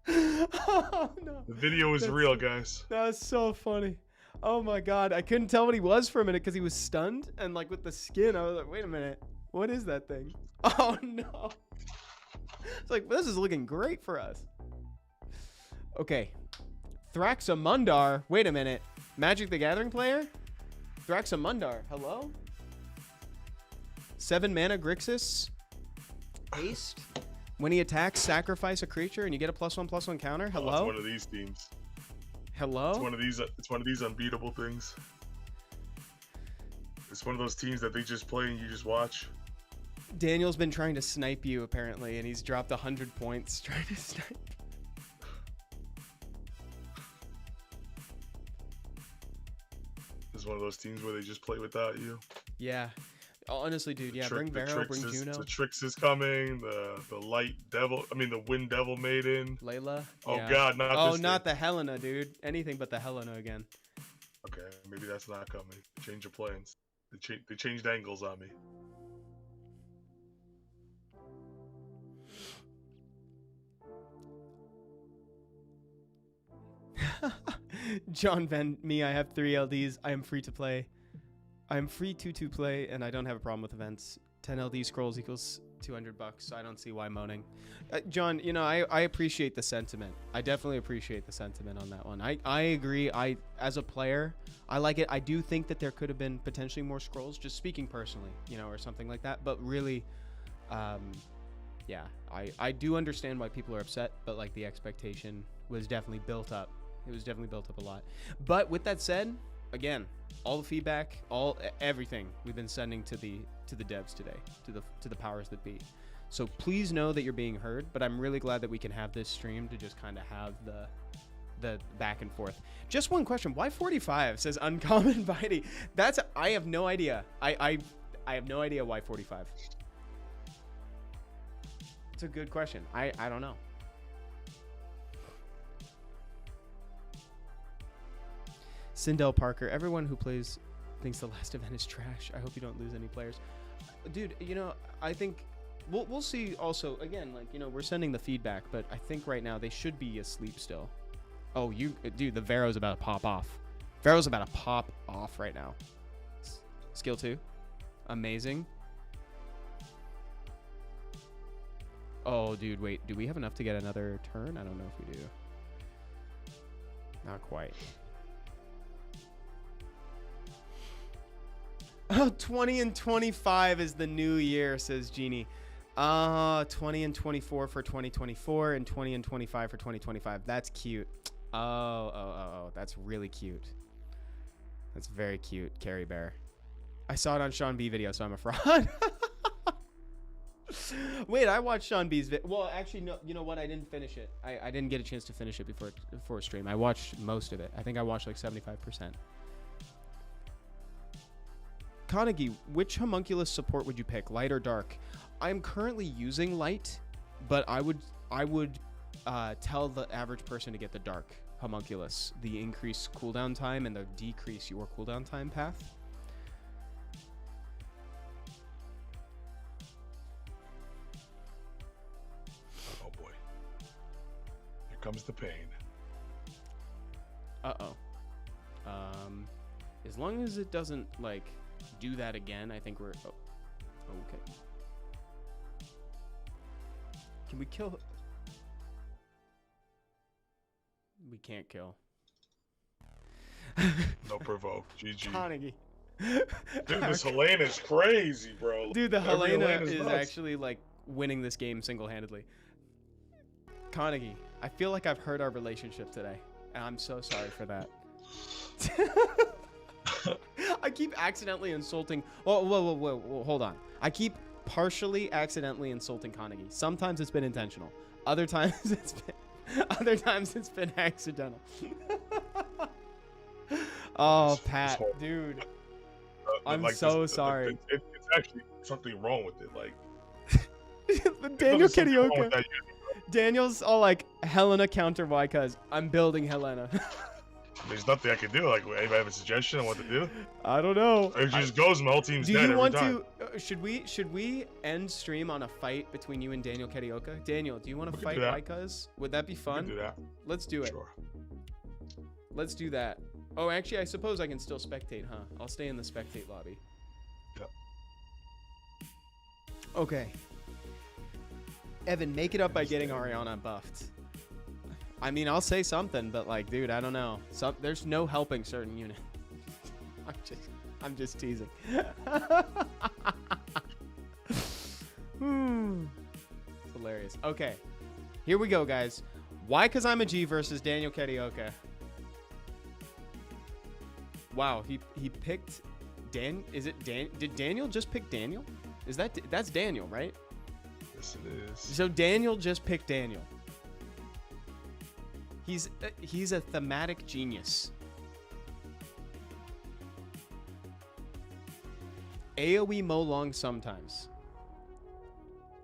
Speaker 2: Oh, no.
Speaker 3: The video is real, guys.
Speaker 2: That was so funny. Oh my god, I couldn't tell what he was for a minute because he was stunned, and like with the skin, I was like, wait a minute, what is that thing? Oh no. It's like, this is looking great for us. Okay. Thraxamundar. Wait a minute. Magic the Gathering player? Thraxamundar. Hello? 7 mana Grixis. Haste. When he attacks, sacrifice a creature and you get a +1/+1 counter. Hello?
Speaker 3: Oh, it's one of these teams.
Speaker 2: Hello?
Speaker 3: It's one of these unbeatable things. It's one of those teams that they just play and you just watch.
Speaker 2: Daniel's been trying to snipe you apparently, and he's dropped 100 points trying to snipe.
Speaker 3: It's one of those teams where they just play without you.
Speaker 2: Yeah. Honestly, dude, yeah, bring Vero, bring Juno.
Speaker 3: The Trix is coming, the Light Devil, I mean the Wind Devil Maiden.
Speaker 2: Layla.
Speaker 3: Oh
Speaker 2: yeah.
Speaker 3: god,
Speaker 2: not the Helena, dude. Anything but the Helena again.
Speaker 3: Okay, maybe that's not coming. Change your plans. They changed angles on me.
Speaker 2: John Van, I have 3 LDs. I am free to play. I am free to play, and I don't have a problem with events. 10 LD scrolls equals $200, so I don't see why moaning. John, you know, I appreciate the sentiment. I definitely appreciate the sentiment on that one. I agree. As a player, I like it. I do think that there could have been potentially more scrolls, just speaking personally, you know, or something like that. But really, yeah, I do understand why people are upset, but like the expectation was definitely built up. It was definitely built up a lot. But with that said, again, all the feedback, everything we've been sending to the devs today, to the powers that be. So please know that you're being heard, but I'm really glad that we can have this stream to just kind of have the back and forth. Just one question, why 45 says uncommon Bitey? I have no idea. I have no idea why 45. It's a good question. I don't know. Sindel Parker, everyone who plays thinks the last event is trash. I hope you don't lose any players. Dude, you know, I think we'll see also. Again, like, you know, we're sending the feedback, but I think right now they should be asleep still. Oh, dude, the Vero's about to pop off. Vero's about to pop off right now. Skill 2. Amazing. Oh, dude, wait. Do we have enough to get another turn? I don't know if we do. Not quite. Oh, 20 and 25 is the new year, says Jeannie. 20 and 24 for 2024 and 20 and 25 for 2025. That's cute. Oh, that's really cute. That's very cute, Carrie Bear. I saw it on Sean B video, so I'm a fraud. Wait, I watched Sean B's video. Well, actually, no. You know what? I didn't finish it. I didn't get a chance to finish it before stream. I watched most of it. I think I watched like 75%. Carnegie, which homunculus support would you pick, light or dark? I'm currently using light, but I would tell the average person to get the dark homunculus. The increase cooldown time and the decrease your cooldown time path.
Speaker 3: Oh boy. Here comes the pain.
Speaker 2: Uh-oh. As long as it doesn't, like, do that again, I think we're... Oh, okay. Can we kill... We can't kill.
Speaker 3: No provoke. GG.
Speaker 2: Carnegie.
Speaker 3: Dude, this Helena's crazy, bro.
Speaker 2: Dude, the
Speaker 3: Every
Speaker 2: Helena
Speaker 3: Helena's
Speaker 2: is
Speaker 3: nuts.
Speaker 2: actually, like, winning this game single-handedly. Carnegie, I feel like I've hurt our relationship today, and I'm so sorry for that. I keep accidentally insulting. Oh, whoa, hold on. I keep partially accidentally insulting Carnegie. Sometimes it's been intentional. Other times it's been accidental. Oh, Pat, dude. I'm
Speaker 3: like
Speaker 2: so sorry.
Speaker 3: It's actually something wrong with it. Like
Speaker 2: Daniel
Speaker 3: there's something wrong with
Speaker 2: Karaoke.
Speaker 3: that unit.
Speaker 2: Daniel's all like Helena counter Whycuz. I'm building Helena.
Speaker 3: There's nothing I can do. Like, anybody have a suggestion on what to do?
Speaker 2: I don't know.
Speaker 3: It just goes, my whole team's
Speaker 2: Do
Speaker 3: dead
Speaker 2: you
Speaker 3: every
Speaker 2: want
Speaker 3: time.
Speaker 2: to? Should we end stream on a fight between you and Daniel Karaoke? Daniel, do you want to
Speaker 3: We
Speaker 2: fight
Speaker 3: can do that.
Speaker 2: Whycuz? Would that be
Speaker 3: We can
Speaker 2: fun?
Speaker 3: do that.
Speaker 2: Let's do it.
Speaker 3: Sure.
Speaker 2: Let's do that. Oh, actually, I suppose I can still spectate, huh? I'll stay in the spectate lobby.
Speaker 3: Yep.
Speaker 2: Okay. Evan, make it up by getting Ariana buffed. I mean, I'll say something, but like, dude, I don't know. There's no helping certain units. I'm just teasing. It's hilarious. Okay, here we go, guys. Whycuzimag versus Daniel Karaoke. Wow, he picked Dan. Is it Dan? Did Daniel just pick Daniel? That's Daniel, right?
Speaker 3: Yes, it is.
Speaker 2: So Daniel just picked Daniel. He's a thematic genius. AoE mow long sometimes.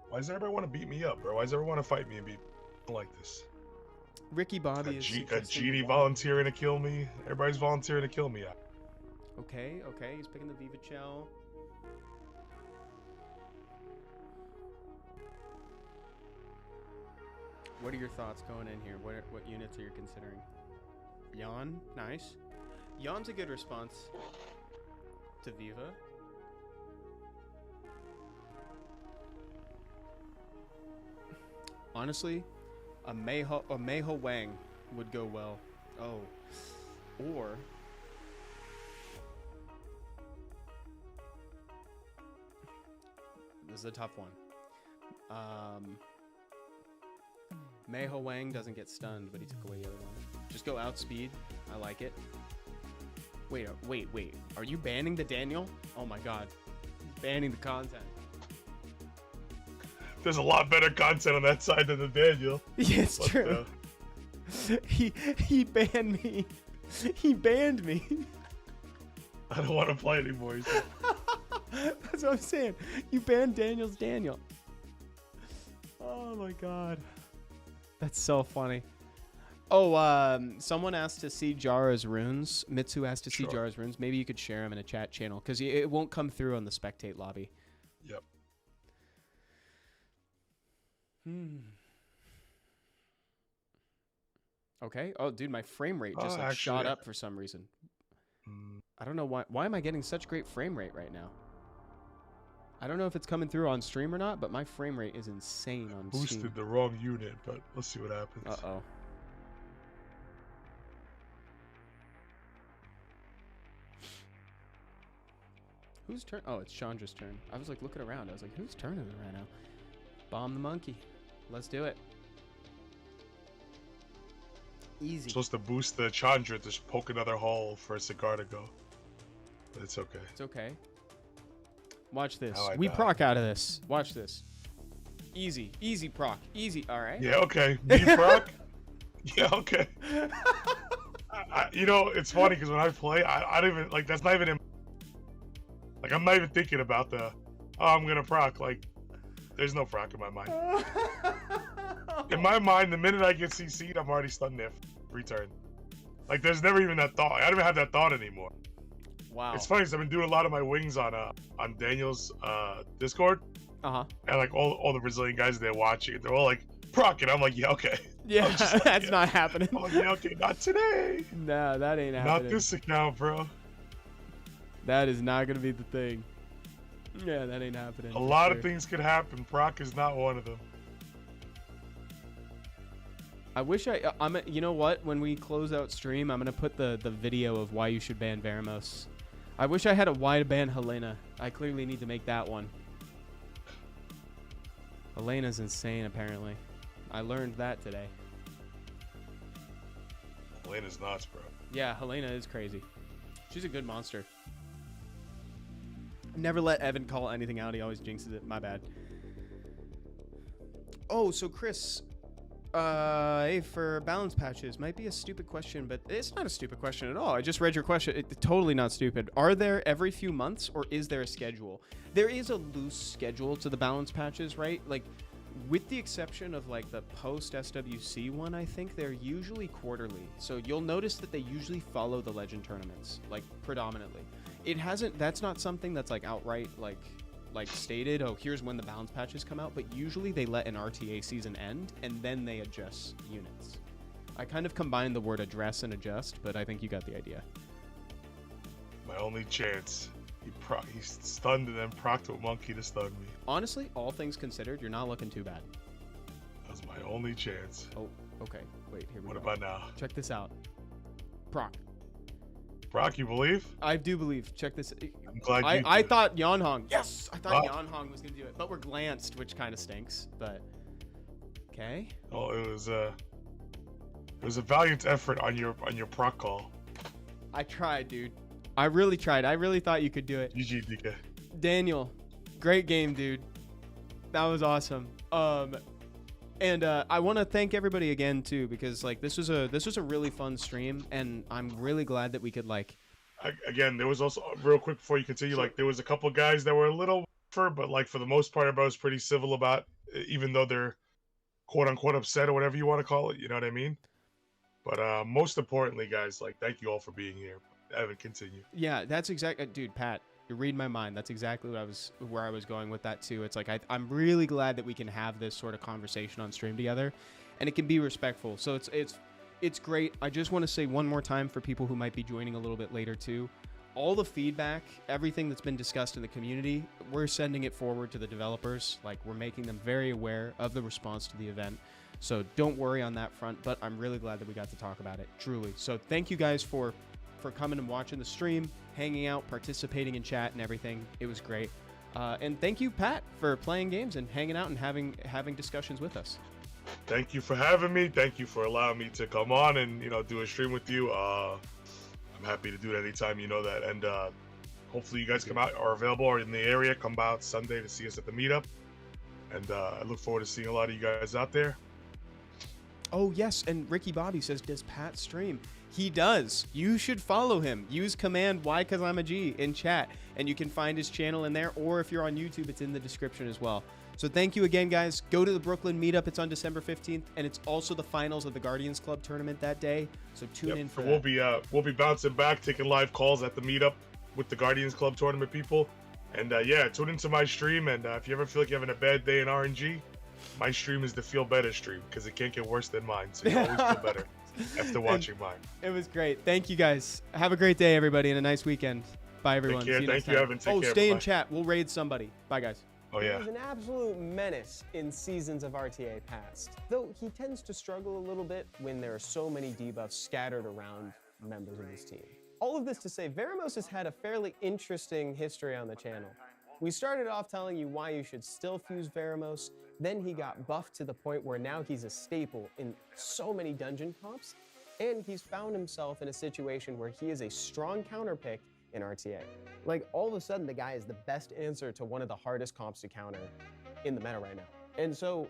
Speaker 3: Why does everybody want to beat me up, bro? Why does everyone want to fight me and be like this?
Speaker 2: Ricky Bobby is
Speaker 3: A
Speaker 2: interesting.
Speaker 3: genie volunteering to kill me. Everybody's volunteering to kill me.
Speaker 2: Okay, he's picking the Viva Chell. What are your thoughts going in here? What units are you considering? Yawn, nice. Yawn's a good response to Viva. Honestly, a Meiho Wang would go well. Oh, or this is a tough one. Meiho Wang doesn't get stunned, but he took away the other one. Just go outspeed. I like it. Wait. Are you banning the Daniel? Oh my god. Banning the content.
Speaker 3: There's a lot better content on that side than the Daniel.
Speaker 2: Yeah, it's true. He banned me. He banned me.
Speaker 3: I don't want to play anymore.
Speaker 2: That's what I'm saying. You banned Daniel's Daniel. Oh my god. That's so funny. Oh, someone asked to see Jara's runes. Mitsu asked to see
Speaker 3: Sure.
Speaker 2: Jara's runes. Maybe you could share them in a chat channel because it won't come through on the spectate lobby.
Speaker 3: Yep.
Speaker 2: Okay. Oh, dude, my frame rate just
Speaker 3: Actually,
Speaker 2: shot up for some reason. I don't know why. Why am I getting such great frame rate right now? I don't know if it's coming through on stream or not, but my frame rate is insane on Steam.
Speaker 3: Boosted the wrong unit, but let's see what happens.
Speaker 2: Uh-oh. Whose turn? Oh, it's Chandra's turn. I was like looking around. I was like, whose turn is it right now? Bomb the monkey. Let's do it. Easy.
Speaker 3: Supposed to boost the Chandra to poke another hole for a cigar to go. But it's okay.
Speaker 2: It's okay. Watch this.
Speaker 3: How I
Speaker 2: We
Speaker 3: die.
Speaker 2: proc out of this. Watch this. Easy. Easy proc. Easy. All right.
Speaker 3: Yeah, okay. Me proc? Yeah, okay. You know, it's funny because when I play, I don't even, like, that's not even in, like, I'm not even thinking about the, oh, I'm gonna proc. Like, there's no proc in my mind. In my mind, the minute I get CC'd, I'm already stunned there. Return. Like, there's never even that thought. I don't even have that thought anymore.
Speaker 2: Wow.
Speaker 3: It's funny because I've been doing a lot of my wings on Daniel's Discord,
Speaker 2: Uh-huh.
Speaker 3: and like all the Brazilian guys they're watching, they're all like proc, and I'm like, yeah, okay.
Speaker 2: Yeah,
Speaker 3: I'm just like,
Speaker 2: that's
Speaker 3: yeah.
Speaker 2: not happening.
Speaker 3: I'm like, yeah, okay, not today.
Speaker 2: No, that ain't
Speaker 3: Not
Speaker 2: happening.
Speaker 3: this account, bro.
Speaker 2: That is not gonna be the thing. Yeah, that ain't happening.
Speaker 3: A
Speaker 2: for
Speaker 3: lot
Speaker 2: sure.
Speaker 3: of things could happen. Proc is not one of them.
Speaker 2: I wish you know what? When we close out stream, I'm gonna put the video of why you should ban Veramos. I wish I had a why to ban Helena. I clearly need to make that one. Helena's insane, apparently. I learned that today.
Speaker 3: Elena's nuts, bro.
Speaker 2: Yeah, Helena is crazy. She's a good monster. Never let Evan call anything out. He always jinxes it. My bad. Oh, so Chris, hey, for balance patches, might be a stupid question, but it's not a stupid question at all. I just read your question. It's totally not stupid. Are there every few months, or is there a schedule? There is a loose schedule to the balance patches, right? Like, with the exception of like the post SWC one, I think they're usually quarterly. So you'll notice that they usually follow the legend tournaments, like predominantly. It hasn't, that's not something that's like outright like stated, oh, here's when the balance patches come out, but usually they let an RTA season end and then they adjust units. I kind of combined the word address and adjust, but I think you got the idea.
Speaker 3: My only chance. He stunned and then procced with Monkey to stun me.
Speaker 2: Honestly, all things considered, you're not looking too bad.
Speaker 3: That was my only chance.
Speaker 2: Oh, okay. Wait, here we go.
Speaker 3: What about now?
Speaker 2: Check this out. Proc.
Speaker 3: Brock, you believe?
Speaker 2: I do believe. Check this.
Speaker 3: I'm glad you
Speaker 2: I
Speaker 3: did.
Speaker 2: thought Yanhong. Yes! I thought Yanhong was going to do it. But we're glanced, which kind of stinks. But, okay.
Speaker 3: Oh, it was a valiant effort on your proc call.
Speaker 2: I tried, dude. I really tried. I really thought you could do it.
Speaker 3: GG, DK.
Speaker 2: Daniel, great game, dude. That was awesome. And I want to thank everybody again too, because like this was a really fun stream, and I'm really glad that we could like.
Speaker 3: Again, there was also real quick before you continue. Like there was a couple guys that were a little but like for the most part, everybody was pretty civil about, even though they're quote unquote upset or whatever you want to call it. You know what I mean? But most importantly, guys, like thank you all for being here. Evan, continue.
Speaker 2: Yeah, that's exactly, dude, Pat, you're reading my mind. That's exactly where I was going with that too. It's like I'm really glad that we can have this sort of conversation on stream together, and it can be respectful. So it's great. I just want to say one more time for people who might be joining a little bit later too, all the feedback, everything that's been discussed in the community, we're sending it forward to the developers. Like we're making them very aware of the response to the event. So don't worry on that front, but I'm really glad that we got to talk about it, truly. So thank you guys for coming and watching the stream, hanging out, participating in chat and everything. It was great. And thank you, Pat, for playing games and hanging out and having discussions with us.
Speaker 3: Thank you for having me. Thank you for allowing me to come on and, do a stream with you. I'm happy to do it anytime, you know that. And hopefully you guys are available or in the area. Come out Sunday to see us at the meetup. And I look forward to seeing a lot of you guys out there.
Speaker 2: Oh, yes. And Ricky Bobby says, does Pat stream? He does. You should follow him. Use command Whycuzimag in chat, and you can find his channel in there. Or if you're on YouTube, it's in the description as well. So thank you again, guys. Go to the Brooklyn meetup. It's on December 15th, and it's also the finals of the Guardians Club tournament that day. So tune in for that.
Speaker 3: We'll be bouncing back, taking live calls at the meetup with the Guardians Club tournament people. And yeah, tune into my stream. And if you ever feel like you're having a bad day in RNG, my stream is the feel better stream because it can't get worse than mine. So you always feel better after watching mine.
Speaker 2: It was great. Thank you, guys. Have a great day, everybody, and a nice weekend. Bye, everyone.
Speaker 3: Take care. Thank you, Evan. Take care.
Speaker 2: Stay in chat. We'll raid somebody. Bye, guys.
Speaker 3: Oh, yeah.
Speaker 1: He was an absolute menace in seasons of RTA past, though he tends to struggle a little bit when there are so many debuffs scattered around members of his team. All of this to say, Veramos has had a fairly interesting history on the channel. We started off telling you why you should still fuse Veramos, then he got buffed to the point where now he's a staple in so many dungeon comps, and he's found himself in a situation where he is a strong counter pick in RTA. Like, all of a sudden, the guy is the best answer to one of the hardest comps to counter in the meta right now. And so